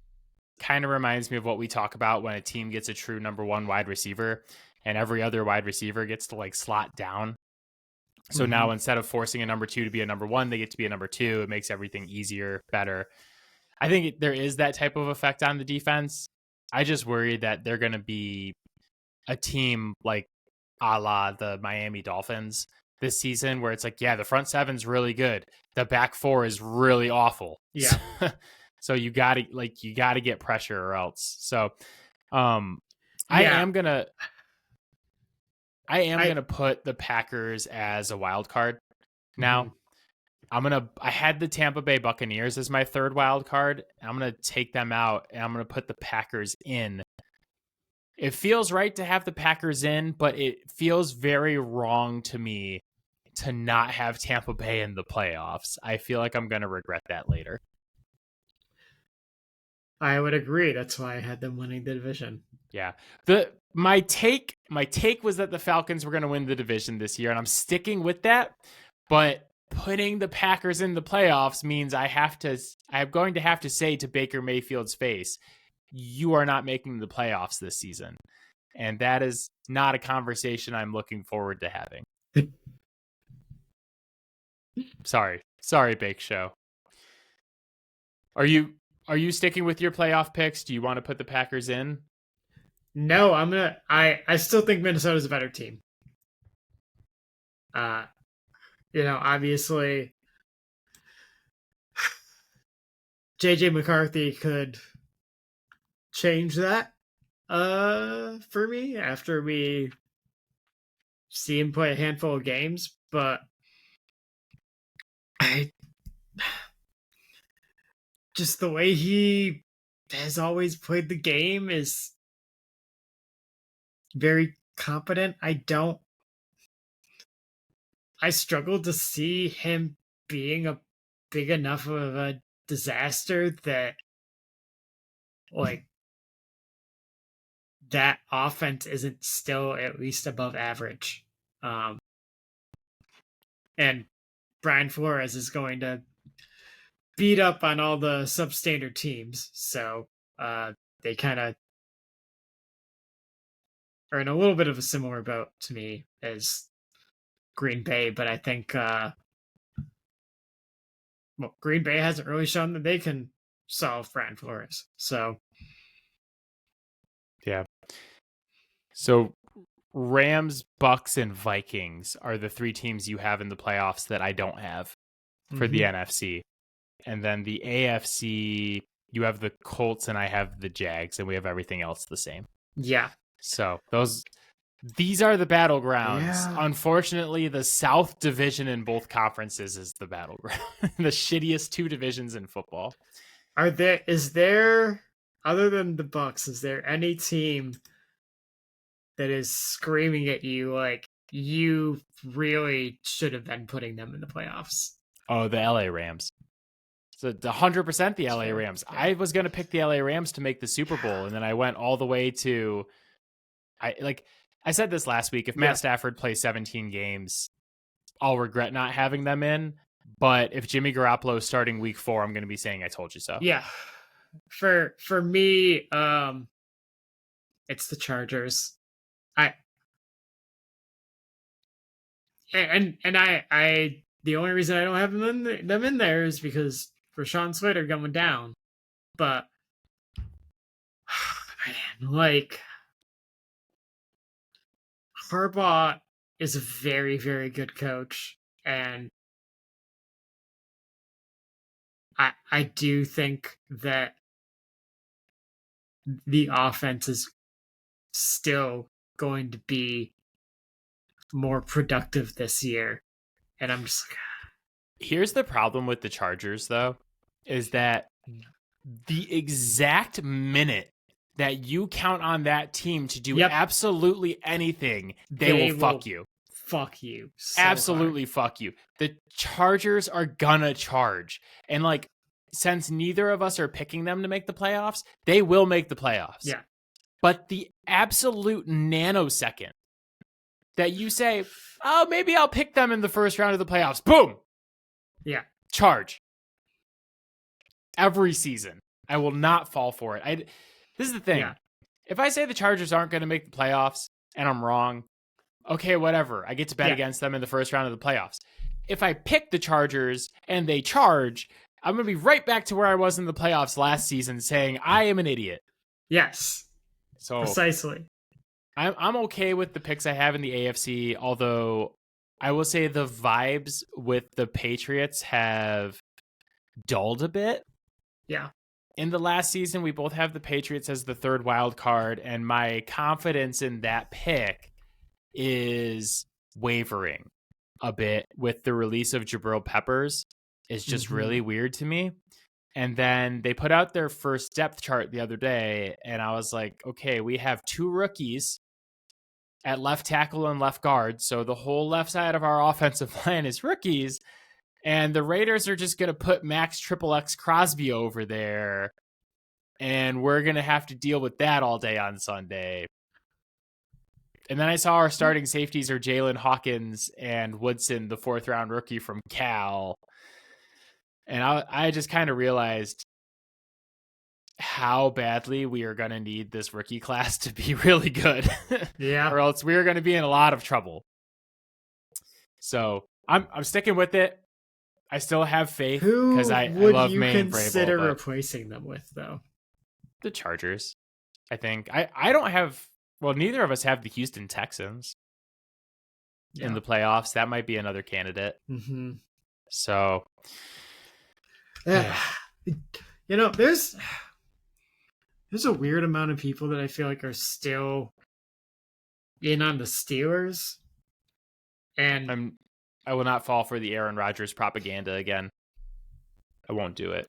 kind of reminds me of what we talk about when a team gets a true number one wide receiver and every other wide receiver gets to like slot down. So now instead of forcing a number two to be a number one, they get to be a number two. It makes everything easier, better. I think there is that type of effect on the defense. I just worry that they're going to be a team like a la the Miami Dolphins this season, where it's like, yeah, the front seven's really good. The back four is really awful. Yeah. So you gotta get pressure or else. So I am gonna put the Packers as a wild card now. I had the Tampa Bay Buccaneers as my third wild card. I'm going to take them out and I'm going to put the Packers in. It feels right to have the Packers in, but it feels very wrong to me to not have Tampa Bay in the playoffs. I feel like I'm going to regret that later. I would agree. That's why I had them winning the division. Yeah. My take was that the Falcons were going to win the division this year, and I'm sticking with that. But putting the Packers in the playoffs means I'm going to have to say to Baker Mayfield's face, you are not making the playoffs this season. And that is not a conversation I'm looking forward to having. Sorry, Bake Show. Are you sticking with your playoff picks? Do you want to put the Packers in? No, I still think Minnesota's a better team. Obviously JJ McCarthy could change that for me after we see him play a handful of games, but I just the way he has always played the game, is very competent. I struggle to see him being a big enough of a disaster that like that offense isn't still at least above average. And Brian Flores is going to beat up on all the substandard teams. So they kind of are in a little bit of a similar boat to me as Green Bay, but I think Green Bay hasn't really shown that they can solve Brian Flores. So yeah. So Rams, Bucks, and Vikings are the three teams you have in the playoffs that I don't have for the NFC. And then the AFC, you have the Colts and I have the Jags, and we have everything else the same. Yeah. So these are the battlegrounds. Yeah. Unfortunately, the South Division in both conferences is the battleground. The shittiest two divisions in football. Is there, other than the Bucks, is there any team that is screaming at you like you really should have been putting them in the playoffs? Oh, the LA Rams. So 100% the LA Rams. Yeah. I was going to pick the LA Rams to make the Super Bowl, and then I went all the way to I said this last week, if Matt Stafford plays 17 games, I'll regret not having them in. But if Jimmy Garoppolo is starting week 4, I'm going to be saying I told you so. Yeah. For me, it's the Chargers. I the only reason I don't have them in there is because Rashawn Slater going down. But man, like Harbaugh is a very, very good coach, and I do think that the offense is still going to be more productive this year. And I'm just like, here's the problem with the Chargers, though, is that the exact minute that you count on that team to do absolutely anything, they will fuck you. Fuck you. So absolutely hard. Fuck you. The Chargers are gonna charge. And like, since neither of us are picking them to make the playoffs, they will make the playoffs. Yeah. But the absolute nanosecond that you say, oh, maybe I'll pick them in the first round of the playoffs, boom. Yeah. Charge. Every season. I will not fall for it. This is the thing. Yeah. If I say the Chargers aren't going to make the playoffs and I'm wrong, okay, whatever. I get to bet against them in the first round of the playoffs. If I pick the Chargers and they charge, I'm going to be right back to where I was in the playoffs last season saying I am an idiot. Yes. So precisely. I'm okay with the picks I have in the AFC, although I will say the vibes with the Patriots have dulled a bit. Yeah. In the last season, we both have the Patriots as the third wild card, and my confidence in that pick is wavering a bit with the release of Jabril Peppers. It's just really weird to me. And then they put out their first depth chart the other day, and I was like, okay, we have 2 rookies at left tackle and left guard, so the whole left side of our offensive line is rookies. And the Raiders are just going to put Max XXX Crosby over there, and we're going to have to deal with that all day on Sunday. And then I saw our starting safeties are Jalen Hawkins and Woodson, the 4th-round rookie from Cal. And I just kind of realized how badly we are going to need this rookie class to be really good. Yeah. Or else we're going to be in a lot of trouble. So I'm sticking with it. I still have faith because I love May and Vrabel. Who would you consider replacing them with, though? The Chargers, I think. I don't have... Well, neither of us have the Houston Texans in the playoffs. That might be another candidate. Mm-hmm. So... You know, there's a weird amount of people that I feel like are still in on the Steelers. And I will not fall for the Aaron Rodgers propaganda again. I won't do it.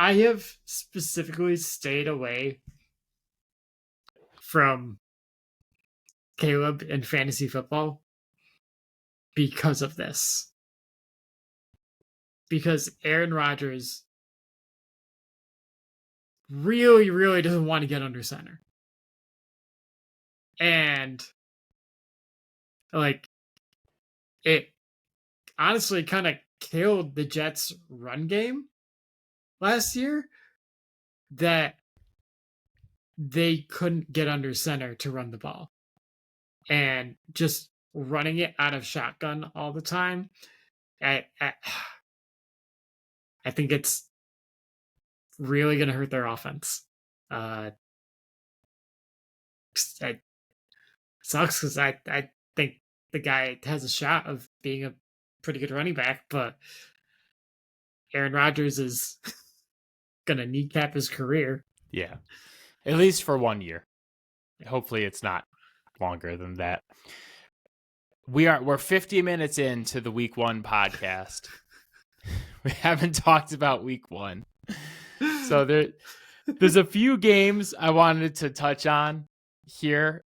I have specifically stayed away from Caleb in fantasy football because of this. Because Aaron Rodgers really, really doesn't want to get under center. And like it honestly kind of killed the Jets' run game last year that they couldn't get under center to run the ball. And just running it out of shotgun all the time, I think it's really going to hurt their offense. It sucks because I think the guy has a shot of being a pretty good running back, but Aaron Rodgers is going to kneecap his career. Yeah, at least for 1 year. Hopefully it's not longer than that. We're 50 minutes into the week 1 podcast. We haven't talked about week 1. So there's a few games I wanted to touch on here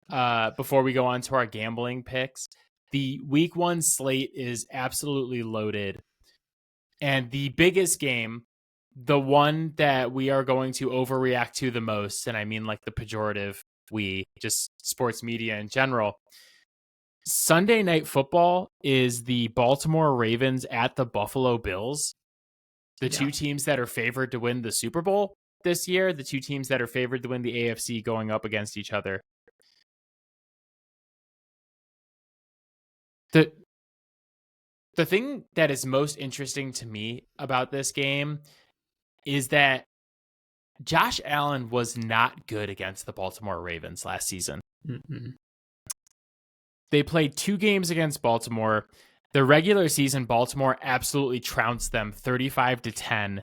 before we go on to our gambling picks. The week 1 slate is absolutely loaded. And the biggest game, the one that we are going to overreact to the most, and I mean like the pejorative, just sports media in general, Sunday Night Football is the Baltimore Ravens at the Buffalo Bills. The two teams that are favored to win the Super Bowl this year, the two teams that are favored to win the AFC going up against each other. The thing that is most interesting to me about this game is that Josh Allen was not good against the Baltimore Ravens last season. Mm-mm. They played 2 games against Baltimore. The regular season, Baltimore absolutely trounced them 35-10.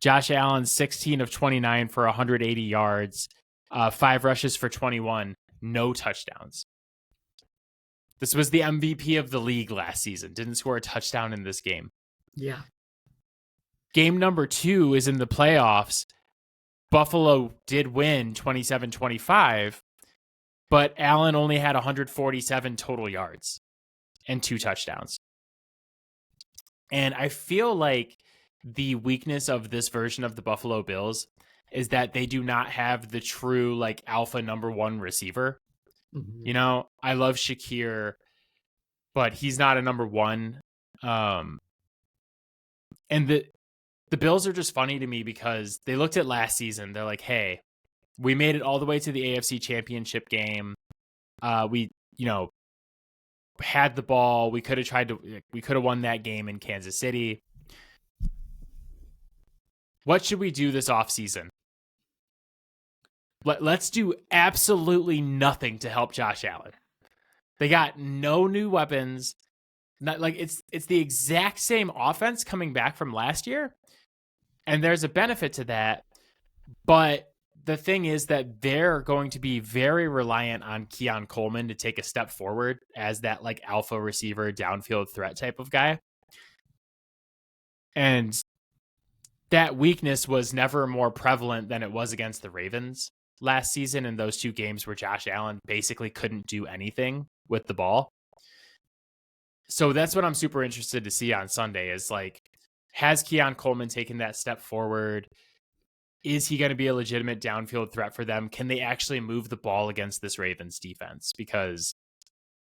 Josh Allen, 16 of 29 for 180 yards, 5 rushes for 21, no touchdowns. This was the MVP of the league last season. Didn't score a touchdown in this game. Yeah. Game number 2 is in the playoffs. Buffalo did win 27-25, but Allen only had 147 total yards and 2 touchdowns. And I feel like the weakness of this version of the Buffalo Bills is that they do not have the true like alpha number 1 receiver. Mm-hmm. You know, I love Shakir, but he's not a number 1. And the Bills are just funny to me because they looked at last season. They're like, hey, we made it all the way to the AFC Championship game. We, had the ball. We could have won that game in Kansas City. What should we do this offseason? Let's do absolutely nothing to help Josh Allen. They got no new weapons. Not like it's the exact same offense coming back from last year. And there's a benefit to that. But the thing is that they're going to be very reliant on Keon Coleman to take a step forward as that like alpha receiver, downfield threat type of guy. And that weakness was never more prevalent than it was against the Ravens last season in those 2 games where Josh Allen basically couldn't do anything with the ball. So that's what I'm super interested to see on Sunday is like, has Keon Coleman taken that step forward? Is he going to be a legitimate downfield threat for them? Can they actually move the ball against this Ravens defense? Because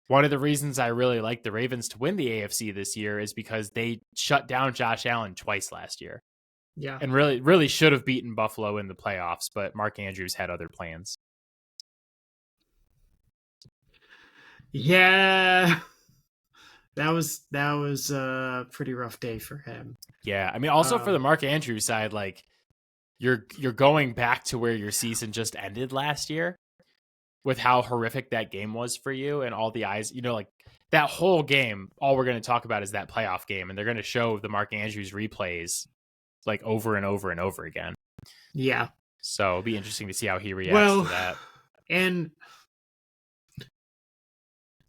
one of the reasons I really like the Ravens to win the AFC this year is because they shut down Josh Allen twice last year. Yeah. And really should have beaten Buffalo in the playoffs, but Mark Andrews had other plans. Yeah. That was a pretty rough day for him. Yeah. I mean, also for the Mark Andrews side, like you're going back to where your season just ended last year with how horrific that game was for you and all the eyes, like that whole game, all we're going to talk about is that playoff game. And they're going to show the Mark Andrews replays like over and over and over again. Yeah. So it'll be interesting to see how he reacts to that. And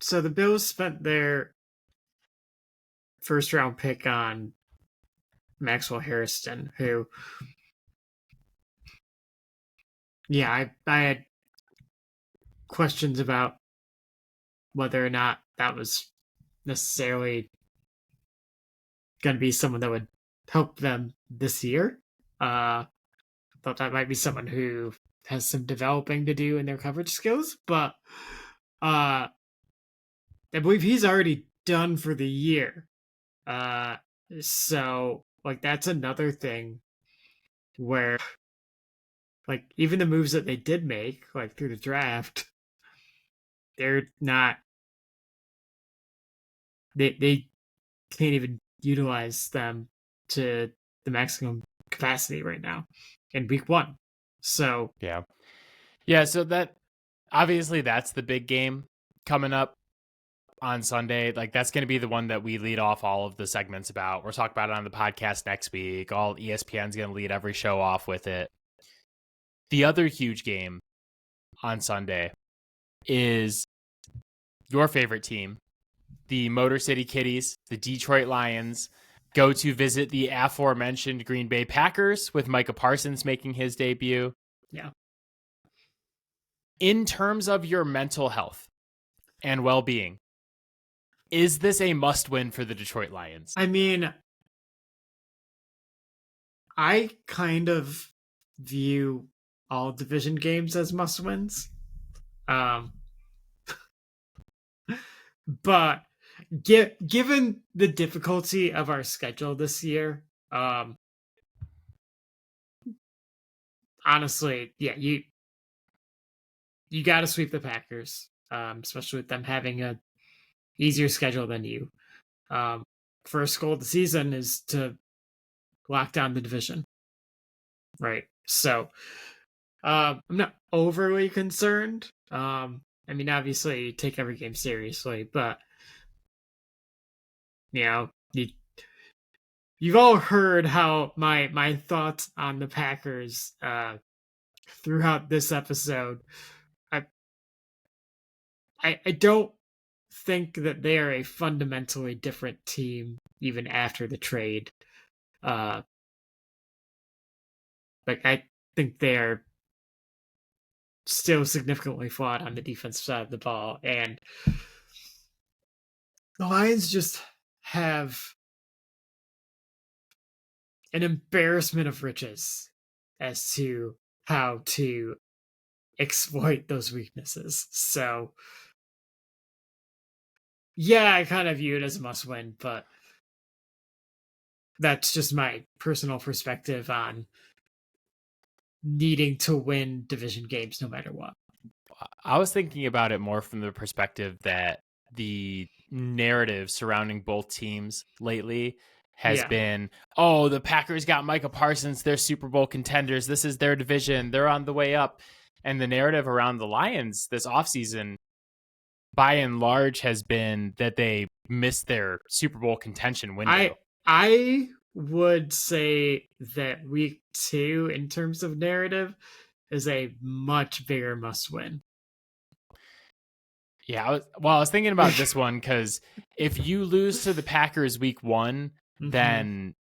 so the Bills spent their first round pick on Maxwell Harrison, who Yeah, I had questions about whether or not that was necessarily going to be someone that would help them this year. I thought that might be someone who has some developing to do in their coverage skills, but I believe he's already done for the year. Uh, so like that's another thing where like even the moves that they did make like through the draft, they're not they can't even utilize them to the maximum capacity right now in week one. So Yeah. Yeah, so that obviously that's the big game coming up on Sunday. Like that's going to be the one that we lead off all of the segments about. We'll talk about it on the podcast next week. All ESPN's going to lead every show off with it. The other huge game on Sunday is your favorite team, the Motor City Kitties, the Detroit Lions, go to visit the aforementioned Green Bay Packers with Micah Parsons making his debut. yeah. In terms of your mental health and well-being, is this a must-win for the Detroit Lions? I mean, I kind of view all division games as must wins. Um, but given the difficulty of our schedule this year, honestly, yeah, you got to sweep the Packers, especially with them having a easier schedule than you. First goal of the season is to lock down the division, right? So I'm not overly concerned. I mean, obviously, you take every game seriously, but you know, you've all heard how my thoughts on the Packers throughout this episode. I I don't think that they are a fundamentally different team even after the trade. Uh, like I think they're still significantly flawed on the defensive side of the ball, and the Lions just have an embarrassment of riches as to how to exploit those weaknesses. So, yeah, I kind of view it as a must win, but that's just my personal perspective on needing to win division games no matter what. I was thinking about it more from the perspective that the narrative surrounding both teams lately has Yeah. been, oh, the Packers got Micah Parsons, they're Super Bowl contenders, this is their division, they're on the way up. And the narrative around the Lions this offseason, by and large, has been that they missed their Super Bowl contention window. I would say that week 2, in terms of narrative, is a much bigger must win. Yeah, I was thinking about this one because if you lose to the Packers week 1, then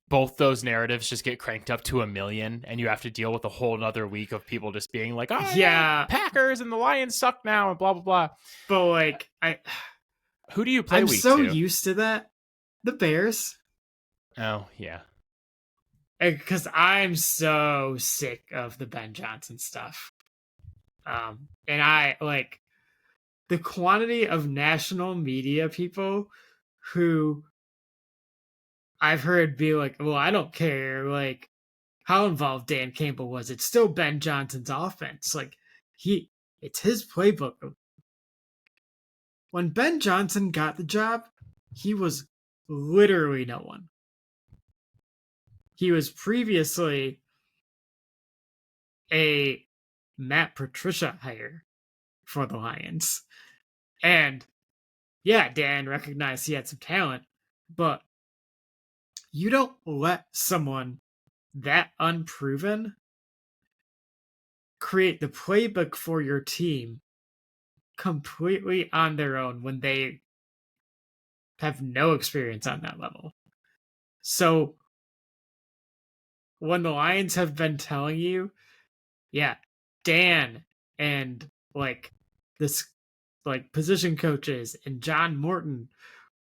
both those narratives just get cranked up to 1,000,000, and you have to deal with a whole nother week of people just being like, oh yeah, Packers and the Lions suck now and blah blah blah. But like who do you play I'm week so 2? used to that. The Bears. Oh yeah, because I'm so sick of the Ben Johnson stuff. And I like the quantity of national media people who I've heard be like, well, I don't care like how involved Dan Campbell was. It's still Ben Johnson's offense. Like it's his playbook. When Ben Johnson got the job, he was literally no one. He was previously a Matt Patricia hire for the Lions. And yeah, Dan recognized he had some talent, but you don't let someone that unproven create the playbook for your team completely on their own when they have no experience on that level. So when the Lions have been telling you yeah, Dan and like this like position coaches and John Morton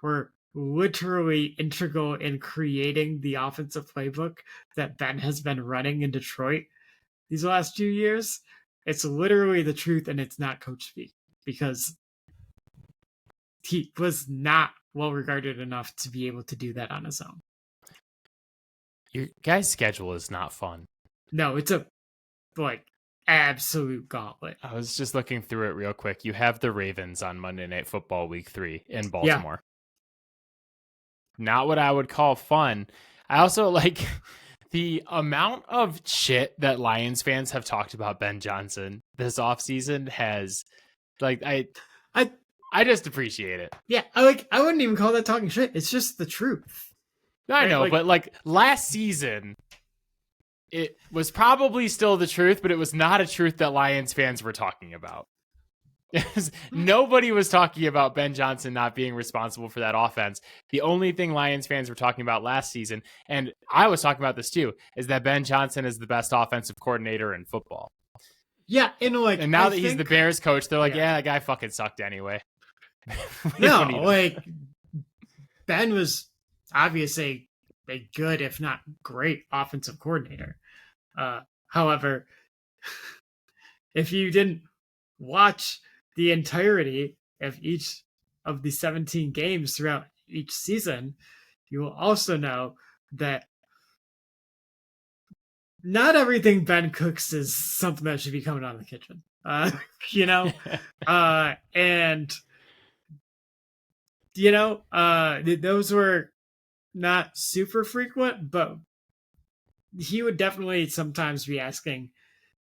were literally integral in creating the offensive playbook that Ben has been running in Detroit these last 2 years. It's literally the truth, and it's not coach speak, because he was not well regarded enough to be able to do that on his own. Your guy's schedule is not fun. No, it's a like absolute gauntlet. I was just looking through it real quick. You have the Ravens on Monday Night Football Week 3 in Baltimore. Not what I would call fun. I also like the amount of shit that Lions fans have talked about Ben Johnson this offseason has like I just appreciate it. Yeah, I wouldn't even call that talking shit. It's just the truth. I know, but like last season, it was probably still the truth, but it was not a truth that Lions fans were talking about. Nobody was talking about Ben Johnson not being responsible for that offense. The only thing Lions fans were talking about last season, and I was talking about this too, is that Ben Johnson is the best offensive coordinator in football. Yeah, and now that he's the Bears coach, they're like, yeah, that guy fucking sucked anyway. No, like Ben was obviously a good, if not great, offensive coordinator. However, if you didn't watch the entirety of each of the 17 games throughout each season, you will also know that not everything Ben cooks is something that should be coming out of the kitchen. Those were not super frequent, but he would definitely sometimes be asking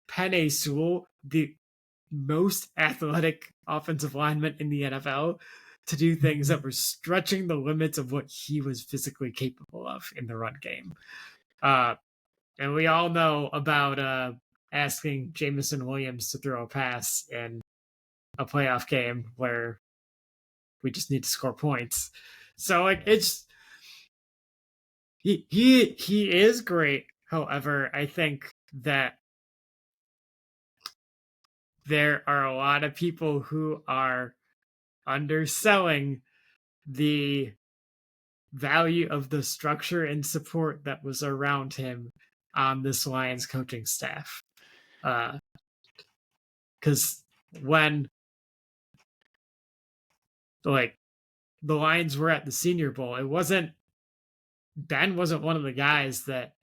Penei Sewell, the most athletic offensive lineman in the NFL, to do things that were stretching the limits of what he was physically capable of in the run game. And we all know about asking Jameson Williams to throw a pass in a playoff game where we just need to score points. So like it's he is great. However, I think that there are a lot of people who are underselling the value of the structure and support that was around him on this Lions coaching staff. Because when like the Lions were at the Senior Bowl, Ben wasn't one of the guys that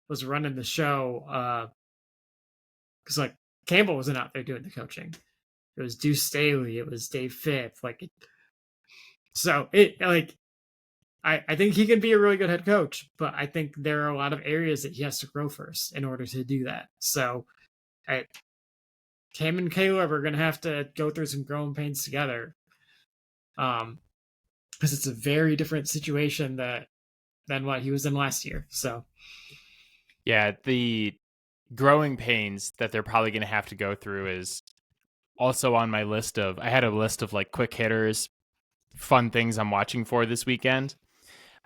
was running the show. Because like Campbell wasn't out there doing the coaching. It was Deuce Staley. It was Dave Fipp. I think he can be a really good head coach, but I think there are a lot of areas that he has to grow first in order to do that. So Cam and Caleb are going to have to go through some growing pains together. Because it's a very different situation than what he was in last year. So yeah, the growing pains that they're probably going to have to go through is also on my list of, I had a list of like quick hitters, fun things I'm watching for this weekend.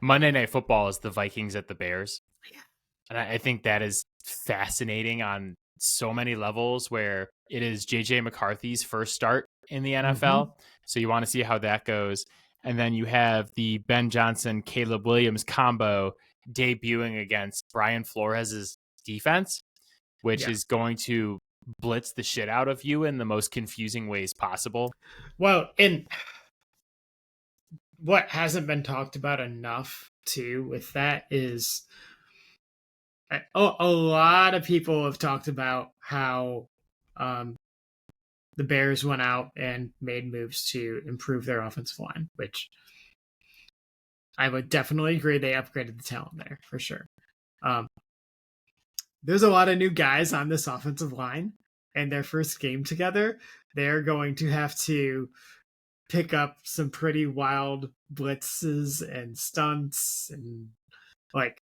Monday Night Football is the Vikings at the Bears. Yeah. And I think that is fascinating on so many levels, where it is JJ McCarthy's first start in the NFL. Mm-hmm. So you want to see how that goes. And then you have the Ben Johnson, Caleb Williams combo debuting against Brian Flores' defense, which is going to blitz the shit out of you in the most confusing ways possible. Well, and what hasn't been talked about enough too with that is a lot of people have talked about how the Bears went out and made moves to improve their offensive line, which I would definitely agree they upgraded the talent there for sure. There's a lot of new guys on this offensive line, and their first game together, they're going to have to pick up some pretty wild blitzes and stunts and like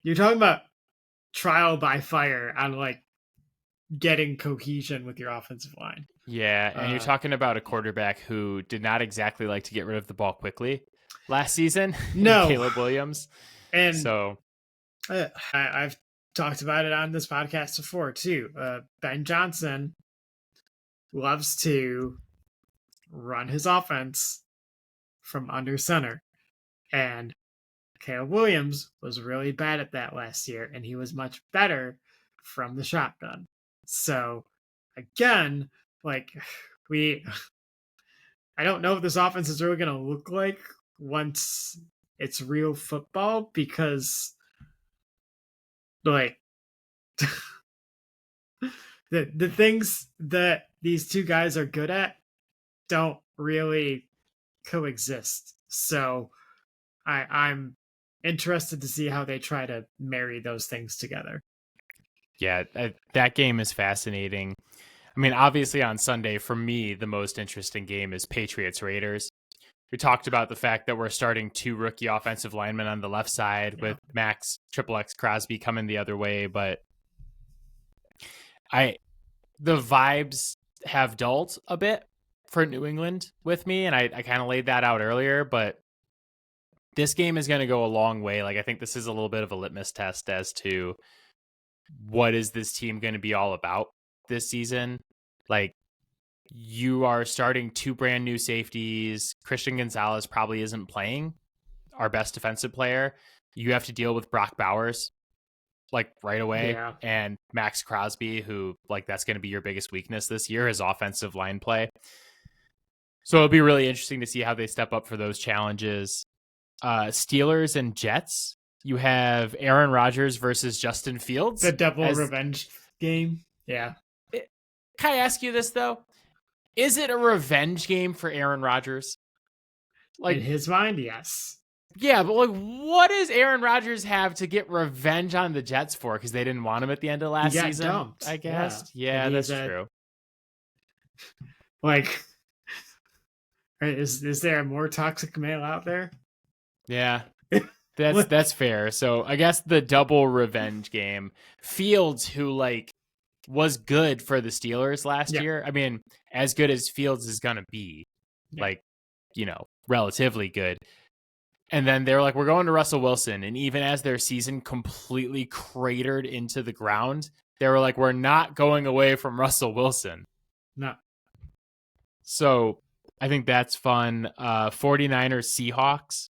you're talking about trial by fire on like getting cohesion with your offensive line. Yeah, and you're talking about a quarterback who did not exactly like to get rid of the ball quickly last season. No, Caleb Williams. And so I've talked about it on this podcast before too. Ben Johnson loves to run his offense from under center, and Caleb Williams was really bad at that last year, and he was much better from the shotgun. So again, like we I don't know what this offense is really going to look like once it's real football, because like the things that these two guys are good at don't really coexist. So I'm interested to see how they try to marry those things together. Yeah, that game is fascinating. I mean, obviously on Sunday, for me, the most interesting game is Patriots-Raiders. We talked about the fact that we're starting two rookie offensive linemen on the left side with Max XXX Crosby coming the other way, but the vibes have dulled a bit for New England with me, and I kind of laid that out earlier, but this game is going to go a long way. Like, I think this is a little bit of a litmus test as to what is this team going to be all about this season. Like, you are starting two brand new safeties. Christian Gonzalez probably isn't playing, our best defensive player. You have to deal with Brock Bowers like right away. Yeah. And Max Crosby, who like that's going to be your biggest weakness this year, is offensive line play. So it'll be really interesting to see how they step up for those challenges. Steelers and Jets. You have Aaron Rodgers versus Justin Fields. The double revenge game. Yeah. Can I ask you this though? Is it a revenge game for Aaron Rodgers? Like, in his mind, yes. Yeah, but like, what does Aaron Rodgers have to get revenge on the Jets for? Because they didn't want him at the end of last season, dumped. I guess. Yeah, that's true. Like, is there a more toxic male out there? Yeah, that's fair. So I guess the double revenge game. Fields, who like was good for the Steelers last year. I mean, as good as Fields is gonna be, like, you know, relatively good. And then they're like, we're going to Russell Wilson. And even as their season completely cratered into the ground, they were like, we're not going away from Russell Wilson. No. So I think that's fun. 49ers Seahawks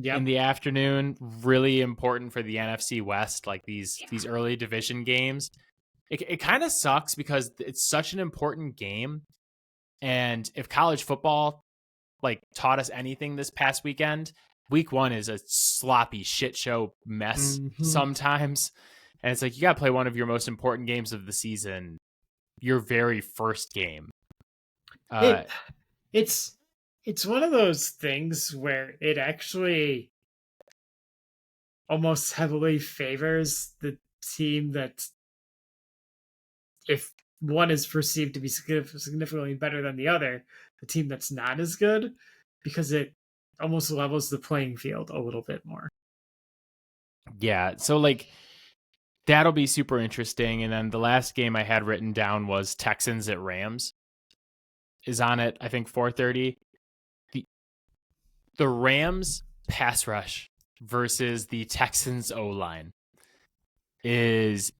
in the afternoon. Really important for the NFC West, like these early division games. It kind of sucks because it's such an important game. And if college football like taught us anything this past weekend, week one is a sloppy shit show mess sometimes. And it's like, you got to play one of your most important games of the season, your very first game. It's one of those things where it actually almost heavily favors the team that, if one is perceived to be significantly better than the other, the team that's not as good, because it almost levels the playing field a little bit more. Yeah, so like that'll be super interesting. And then the last game I had written down was Texans at Rams. Is on at, I think, 4:30. The Rams pass rush versus the Texans O-line is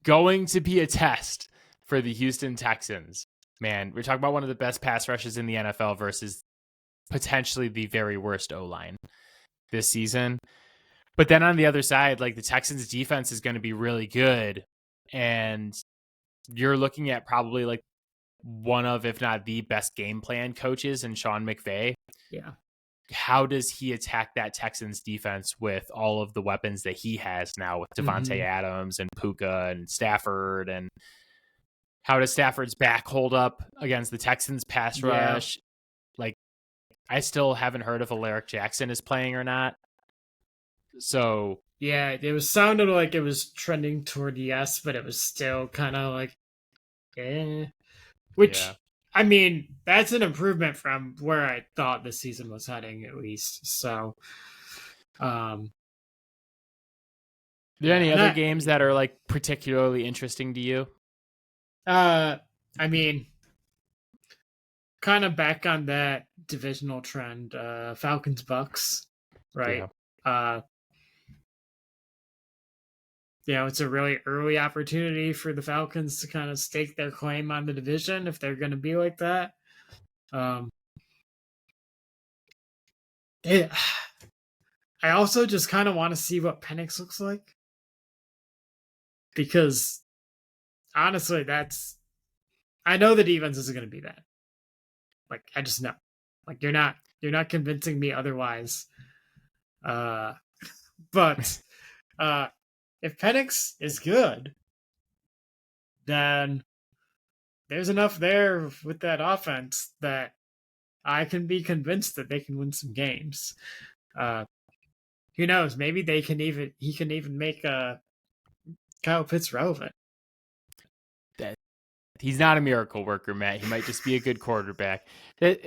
going to be a test for the Houston Texans. Man, we're talking about one of the best pass rushes in the NFL versus potentially the very worst O-line this season. But then on the other side, like the Texans defense is going to be really good. And you're looking at probably like one of, if not the best game plan coaches in Sean McVay. Yeah. How does he attack that Texans defense with all of the weapons that he has now with Devontae Adams and Puka and Stafford? And how does Stafford's back hold up against the Texans pass rush? Like, I still haven't heard if Alaric Jackson is playing or not. So yeah, it sounded like it was trending toward yes, but it was still kind of like, which, I mean, that's an improvement from where I thought the season was heading, at least. So, are there any other games that are like particularly interesting to you? I mean, kind of back on that divisional trend, Falcons Bucks, right? it's a really early opportunity for the Falcons to kind of stake their claim on the division if they're going to be like that. I also just kind of want to see what Penix looks like, because honestly, I know the defense isn't going to be bad. Like, I just know. Like, you're not convincing me otherwise. But if Penix is good, then there's enough there with that offense that I can be convinced that they can win some games. Who knows? Maybe he can even make Kyle Pitts relevant. He's not a miracle worker, Matt. He might just be a good quarterback.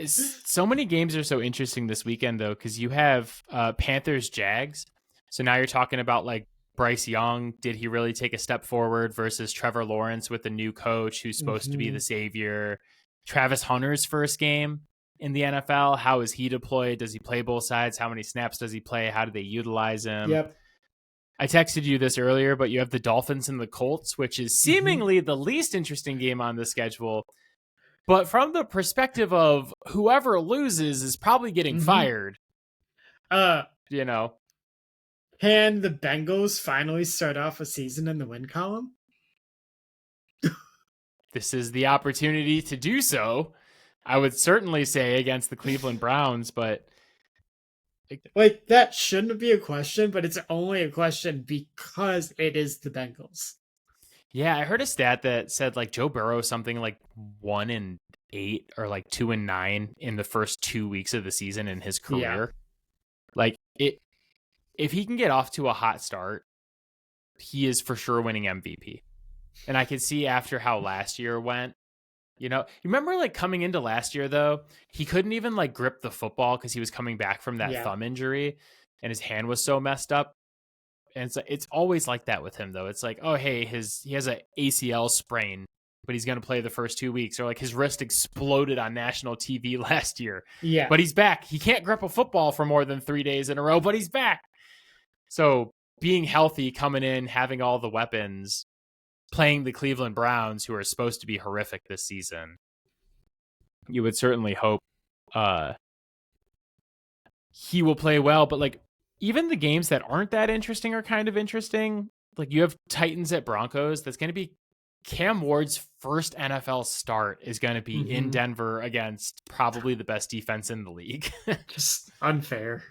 So many games are so interesting this weekend, though, because you have Panthers-Jags. So now you're talking about like Bryce Young. Did he really take a step forward versus Trevor Lawrence with the new coach who's supposed to be the savior? Travis Hunter's first game in the NFL. How is he deployed? Does he play both sides? How many snaps does he play? How do they utilize him? Yep. I texted you this earlier, but you have the Dolphins and the Colts, which is seemingly the least interesting game on the schedule. But from the perspective of whoever loses is probably getting fired. Can the Bengals finally start off a season in the win column? This is the opportunity to do so. I would certainly say against the Cleveland Browns, but like, that shouldn't be a question, but it's only a question because it is the Bengals. Yeah, I heard a stat that said like Joe Burrow something like 1-8 or like 2-9 in the first 2 weeks of the season in his career. Yeah. Like if he can get off to a hot start, he is for sure winning MVP. And I could see after how last year went, you remember like coming into last year though, he couldn't even like grip the football because he was coming back from that thumb injury and his hand was so messed up. And it's always like that with him though. It's like, oh, hey, he has an ACL sprain, but he's going to play the first 2 weeks, or like his wrist exploded on national TV last year. Yeah. But he's back. He can't grip a football for more than 3 days in a row, but he's back. So being healthy, coming in, having all the weapons, playing the Cleveland Browns, who are supposed to be horrific this season, you would certainly hope he will play well. But like even the games that aren't that interesting are kind of interesting. Like you have Titans at Broncos. That's going to be Cam Ward's first NFL start is going to be in Denver against probably the best defense in the league. Just unfair.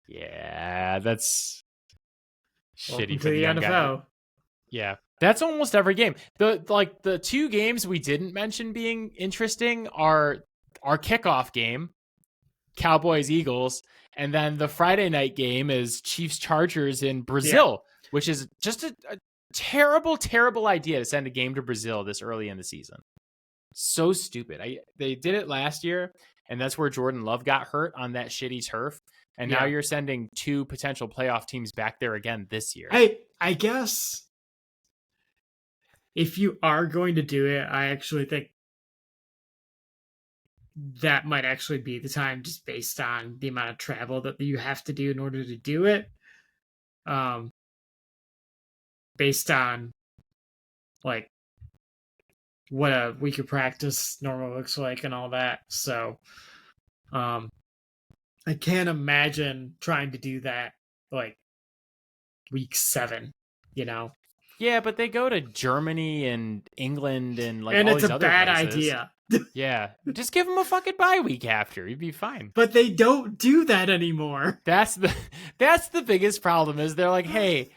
Yeah, that's Welcome shitty for the young NFL. guy. Yeah, that's almost every game. The two games we didn't mention being interesting are our kickoff game, Cowboys Eagles, and then the Friday night game is Chiefs Chargers in Brazil, which is just a terrible, terrible idea to send a game to Brazil this early in the season. So stupid. They did it last year, and that's where Jordan Love got hurt on that shitty turf. And now you're sending two potential playoff teams back there again this year. I guess if you are going to do it, I actually think that might actually be the time, just based on the amount of travel that you have to do in order to do it. Based on like what a week of practice normally looks like and all that. So I can't imagine trying to do that like week 7, Yeah, but they go to Germany and England and like and all it's these a other bad places. idea. Yeah, just give them a fucking bye week after. You'd be fine. But they don't do that anymore. That's the biggest problem is they're like, hey,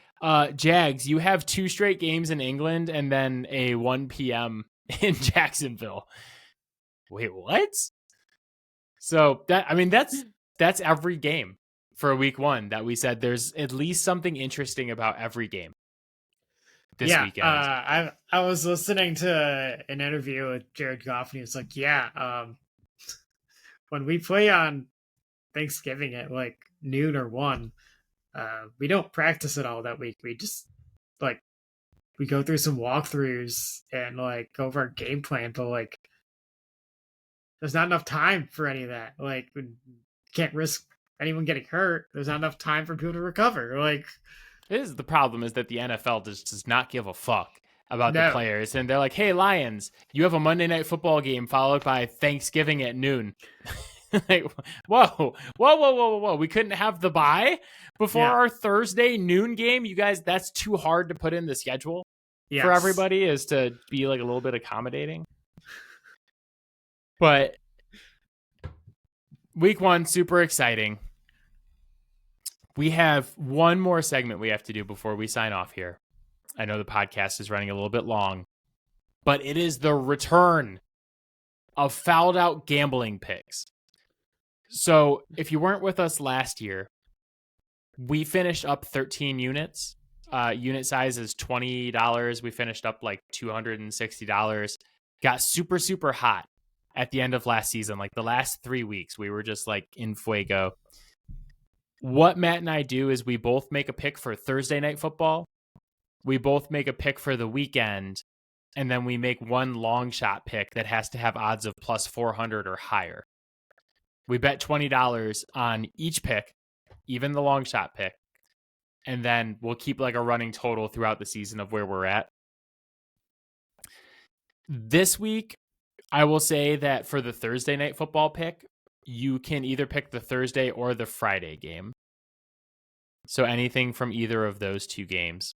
Jags, you have 2 straight games in England and then a 1 p.m. in Jacksonville. Wait, what? So that's every game for week 1 that we said there's at least something interesting about every game this weekend. I was listening to an interview with Jared Goff, and he was like, when we play on Thanksgiving at like noon or 1, we don't practice at all that week. We just like we go through some walkthroughs and like go over our game plan, but like there's not enough time for any of that. Like we can't risk anyone getting hurt. There's not enough time for people to recover. Like The problem is that the NFL just does not give a fuck about the No. players. And they're like, hey, Lions, you have a Monday Night Football game followed by Thanksgiving at noon. Like, whoa. We couldn't have the bye before our Thursday noon game. You guys, that's too hard to put in the schedule for everybody, is to be like a little bit accommodating. But week 1, super exciting. We have one more segment we have to do before we sign off here. I know the podcast is running a little bit long, but it is the return of fouled out gambling picks. So if you weren't with us last year, we finished up 13 units. Unit size is $20. We finished up like $260. Got super, super hot at the end of last season. Like the last 3 weeks, we were just like in fuego. What Matt and I do is we both make a pick for Thursday Night Football. We both make a pick for the weekend. And then we make one long shot pick that has to have odds of plus 400 or higher. We bet $20 on each pick, even the long shot pick. And then we'll keep like a running total throughout the season of where we're at. This week, I will say that for the Thursday Night Football pick, you can either pick the Thursday or the Friday game. So anything from either of those two games.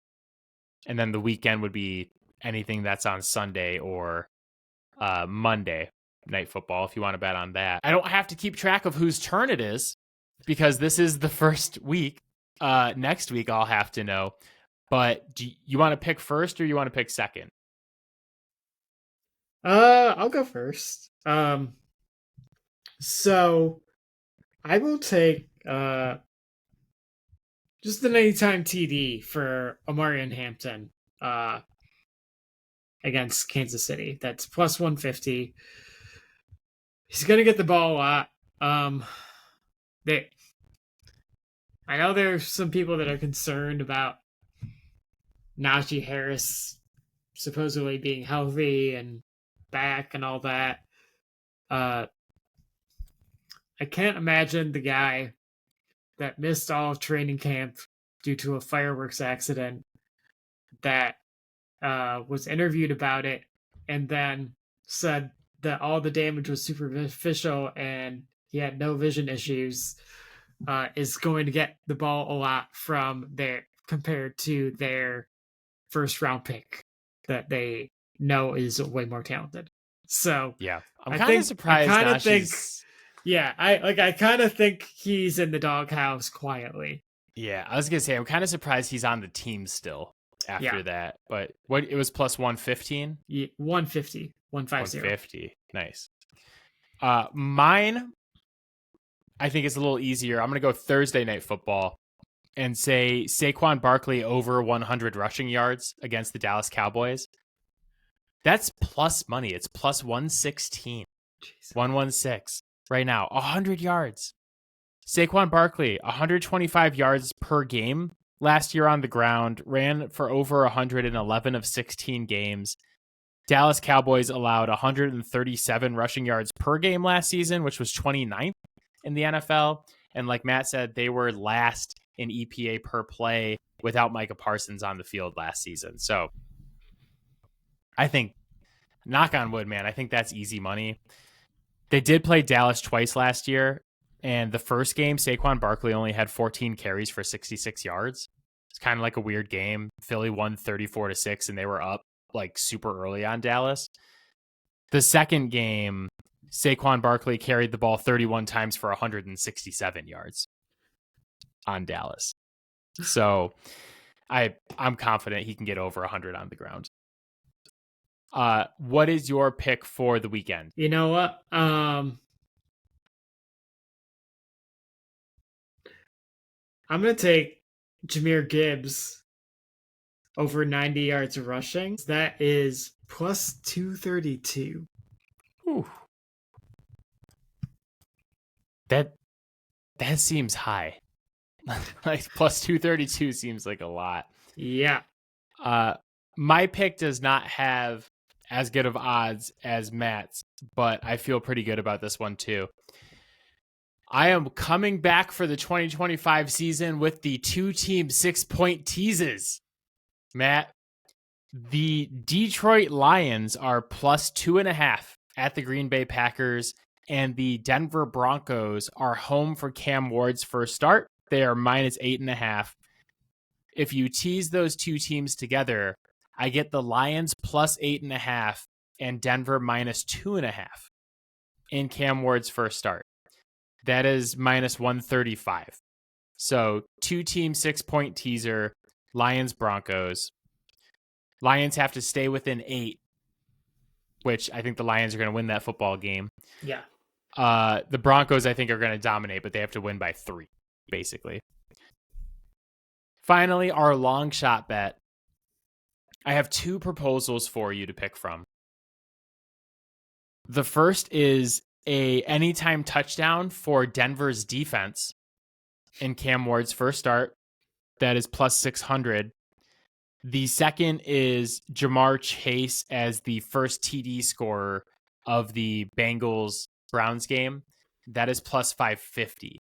And then the weekend would be anything that's on Sunday or Monday Night Football, if you want to bet on that. I don't have to keep track of whose turn it is because this is the first week. Next week, I'll have to know. But do you want to pick first or you want to pick second? I'll go first. So I will take just an anytime TD for Omarion Hampton against Kansas City. That's plus 150. He's gonna get the ball a lot. I know there's some people that are concerned about Najee Harris supposedly being healthy and back and all that. I can't imagine the guy that missed all of training camp due to a fireworks accident that was interviewed about it and then said that all the damage was superficial and he had no vision issues, is going to get the ball a lot from their compared to their first round pick that they know is way more talented. So yeah, I'm kind of surprised. I kind of think he's in the doghouse quietly. Yeah, I was gonna say I'm kind of surprised he's on the team still after that. But what, it was plus 115? Yeah, 150. 150. Nice. Mine, I think it's a little easier. I'm gonna go Thursday Night Football and say Saquon Barkley over 100 rushing yards against the Dallas Cowboys. That's plus money. It's plus 116. Jeez. 116 right now. 100 yards. Saquon Barkley, 125 yards per game last year on the ground, ran for over 111 of 16 games. Dallas Cowboys allowed 137 rushing yards per game last season, which was 29th in the NFL. And like Matt said, they were last in EPA per play without Micah Parsons on the field last season. So I think, knock on wood, man, I think that's easy money. They did play Dallas twice last year, and the first game, Saquon Barkley only had 14 carries for 66 yards. It's kind of like a weird game. Philly won 34-6, and they were up like super early on Dallas. The second game, Saquon Barkley carried the ball 31 times for 167 yards on Dallas. So I'm confident he can get over 100 on the ground. What is your pick for the weekend? You know what? I'm going to take Jahmyr Gibbs over 90 yards of rushing. That is plus 232. Ooh. That seems high. Like plus 232 seems like a lot. Yeah. My pick does not have as good of odds as Matt's, but I feel pretty good about this one too. I am coming back for the 2025 season with the 2-team 6-point teases. Matt, the Detroit Lions are plus 2.5 at the Green Bay Packers, and the Denver Broncos are home for Cam Ward's first start. They are minus 8.5. If you tease those two teams together, I get the Lions plus 8.5 and Denver minus 2.5 in Cam Ward's first start. That is minus 135. So 2-team 6-point teaser, Lions Broncos. Lions have to stay within 8, which I think the Lions are going to win that football game. Yeah. The Broncos, I think, are going to dominate, but they have to win by 3, basically. Finally, our long shot bet. I have 2 proposals for you to pick from. The first is a anytime touchdown for Denver's defense in Cam Ward's first start. That is plus 600. The second is Jamar Chase as the first TD scorer of the Bengals-Browns game. That is plus 550.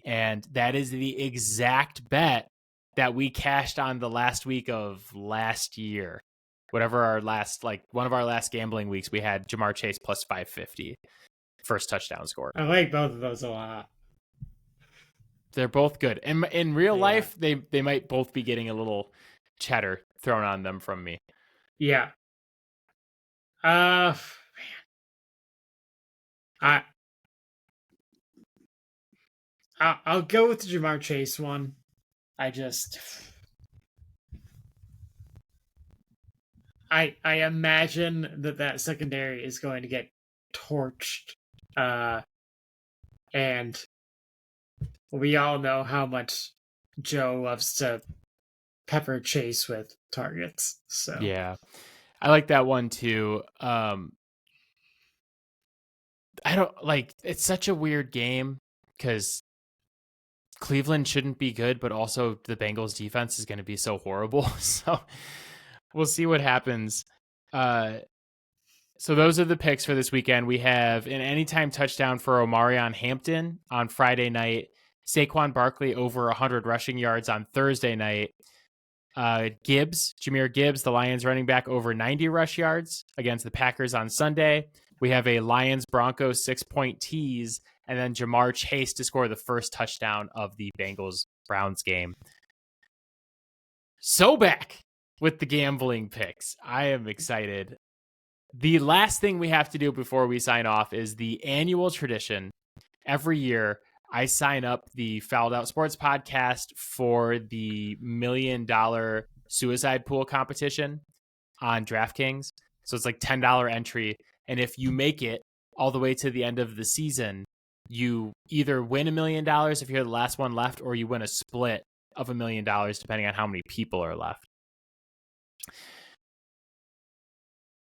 And that is the exact bet that we cashed on the last week of last year. Whatever our last, one of our last gambling weeks, we had Jamar Chase plus 550. First touchdown score. I like both of those a lot. They're both good. And in real life, they might both be getting a little cheddar thrown on them from me. Yeah. Man. I'll go with the Jamar Chase one. I imagine that secondary is going to get torched. And we all know how much Joe loves to pepper Chase with targets. So yeah, I like that one too. I don't it's such a weird game because Cleveland shouldn't be good, but also the Bengals defense is going to be so horrible. So we'll see what happens. So those are the picks for this weekend. We have an anytime touchdown for Omarion Hampton on Friday night. Saquon Barkley over 100 rushing yards on Thursday night. Jahmyr Gibbs, the Lions running back, over 90 rush yards against the Packers on Sunday. We have a Lions-Broncos 6-point tease, and then Jamar Chase to score the first touchdown of the Bengals-Browns game. So back with the gambling picks. I am excited. The last thing we have to do before we sign off is the annual tradition. Every year, I sign up the Fouled Out Sports podcast for the $1 million suicide pool competition on DraftKings. So it's like $10 entry. And if you make it all the way to the end of the season, you either win $1 million if you're the last one left, or you win a split of $1 million, depending on how many people are left.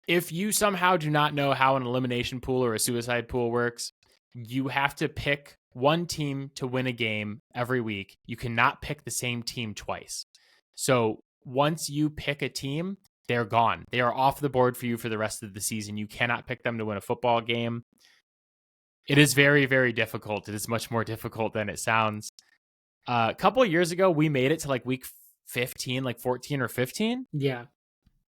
If you somehow do not know how an elimination pool or a suicide pool works, you have to pick one team to win a game every week. You cannot pick the same team twice. So once you pick a team, they're gone. They are off the board for you for the rest of the season. You cannot pick them to win a football game. It is very, very difficult. It is much more difficult than it sounds. A couple of years ago, we made it to week 15, 14 or 15. Yeah.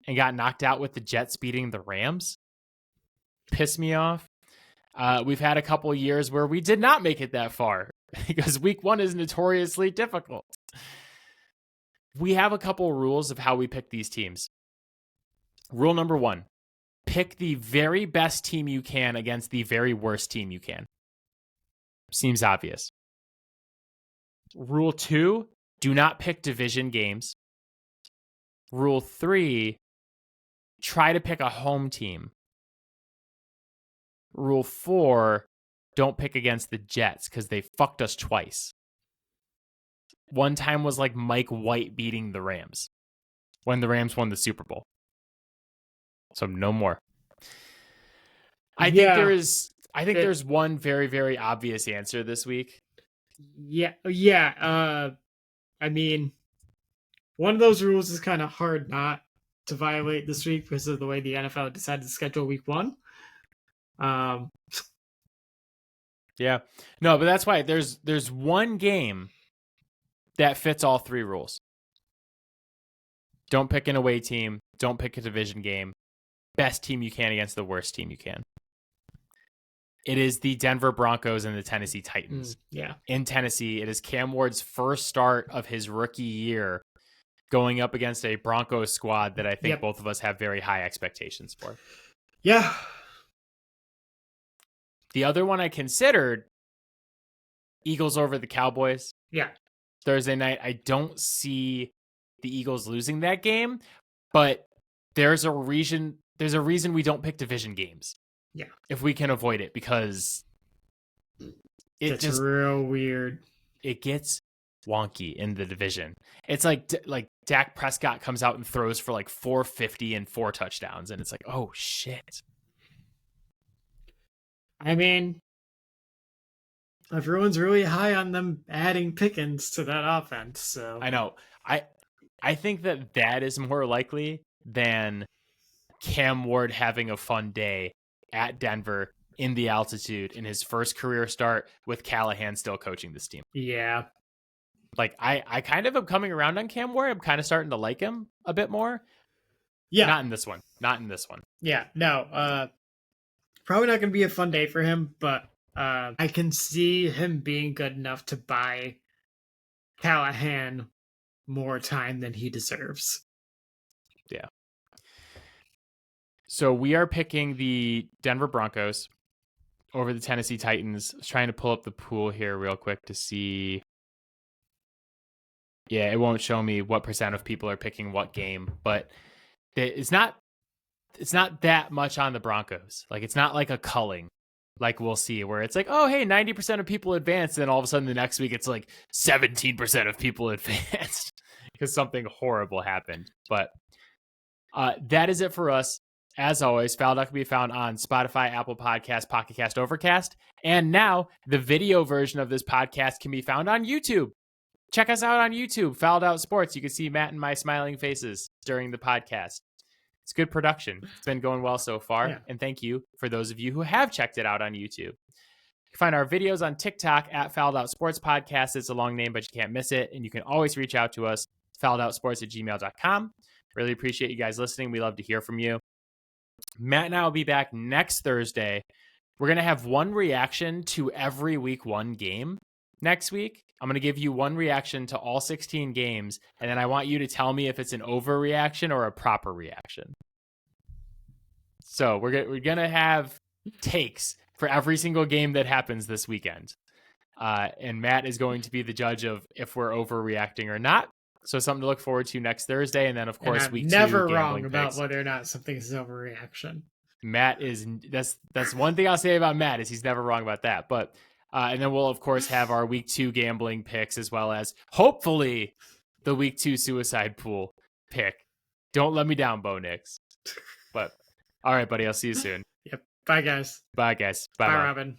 And got knocked out with the Jets beating the Rams. Pissed me off. We've had a couple of years where we did not make it that far because week 1 is notoriously difficult. We have a couple rules of how we pick these teams. Rule number 1, pick the very best team you can against the very worst team you can. Seems obvious. Rule 2, do not pick division games. Rule 3, try to pick a home team. Rule 4, don't pick against the Jets because they fucked us twice. One time was Mike White beating the Rams when the Rams won the Super Bowl. So no more. I think there's one very, very obvious answer this week. Yeah. I mean, one of those rules is kind of hard not to violate this week because of the way the NFL decided to schedule week 1. Yeah. No, but that's why there's one game that fits all three rules. Don't pick an away team. Don't pick a division game. Best team you can against the worst team you can. It is the Denver Broncos and the Tennessee Titans. In Tennessee, it is Cam Ward's first start of his rookie year going up against a Broncos squad that I think both of us have very high expectations for. Yeah. The other one I considered, Eagles over the Cowboys. Yeah. Thursday night. I don't see the Eagles losing that game, but there's a reason we don't pick division games. Yeah. If we can avoid it, because it's just real weird. It gets wonky in the division. It's like Dak Prescott comes out and throws for like 450 and 4 touchdowns, and it's like, oh shit. I mean, everyone's really high on them adding Pickens to that offense. So I know. I think that is more likely than Cam Ward having a fun day at Denver in the altitude in his first career start with Callahan still coaching this team. Yeah. Like I kind of am coming around on Cam Ward. I'm kind of starting to like him a bit more. Yeah. Not in this one. Yeah. No. Probably not going to be a fun day for him, but I can see him being good enough to buy Callahan more time than he deserves. Yeah. So we are picking the Denver Broncos over the Tennessee Titans. I was trying to pull up the pool here real quick to see. Yeah, it won't show me what % of people are picking what game, but it's not that much on the Broncos. Like, it's not like a culling like we'll see where it's like, oh, hey, 90% of people advanced. And then all of a sudden the next week it's like 17% of people advanced because something horrible happened. But that is it for us. As always, Fouled Out can be found on Spotify, Apple Podcasts, Pocket Cast, Overcast. And now the video version of this podcast can be found on YouTube. Check us out on YouTube, Fouled Out Sports. You can see Matt and my smiling faces during the podcast. It's good production. It's been going well so far. Yeah. And thank you for those of you who have checked it out on YouTube. You can find our videos on TikTok at Fouled Out Sports Podcast. It's a long name, but you can't miss it. And you can always reach out to us, fouledOutsports@gmail.com. Really appreciate you guys listening. We love to hear from you. Matt and I will be back next Thursday. We're going to have one reaction to every week 1 game next week. I'm going to give you one reaction to all 16 games, and then I want you to tell me if it's an overreaction or a proper reaction. So we're going to have takes for every single game that happens this weekend. And Matt is going to be the judge of if we're overreacting or not. So something to look forward to next Thursday. And then, of course, week 2. Never wrong about picks. Whether or not something is overreaction. Matt is, that's one thing I'll say about Matt is he's never wrong about that. But, and then we'll, of course, have our week 2 gambling picks as well as hopefully the week 2 suicide pool pick. Don't let me down, Bo Nix. But all right, buddy, I'll see you soon. Yep. Bye, guys. Bye, guys. Bye, Robin.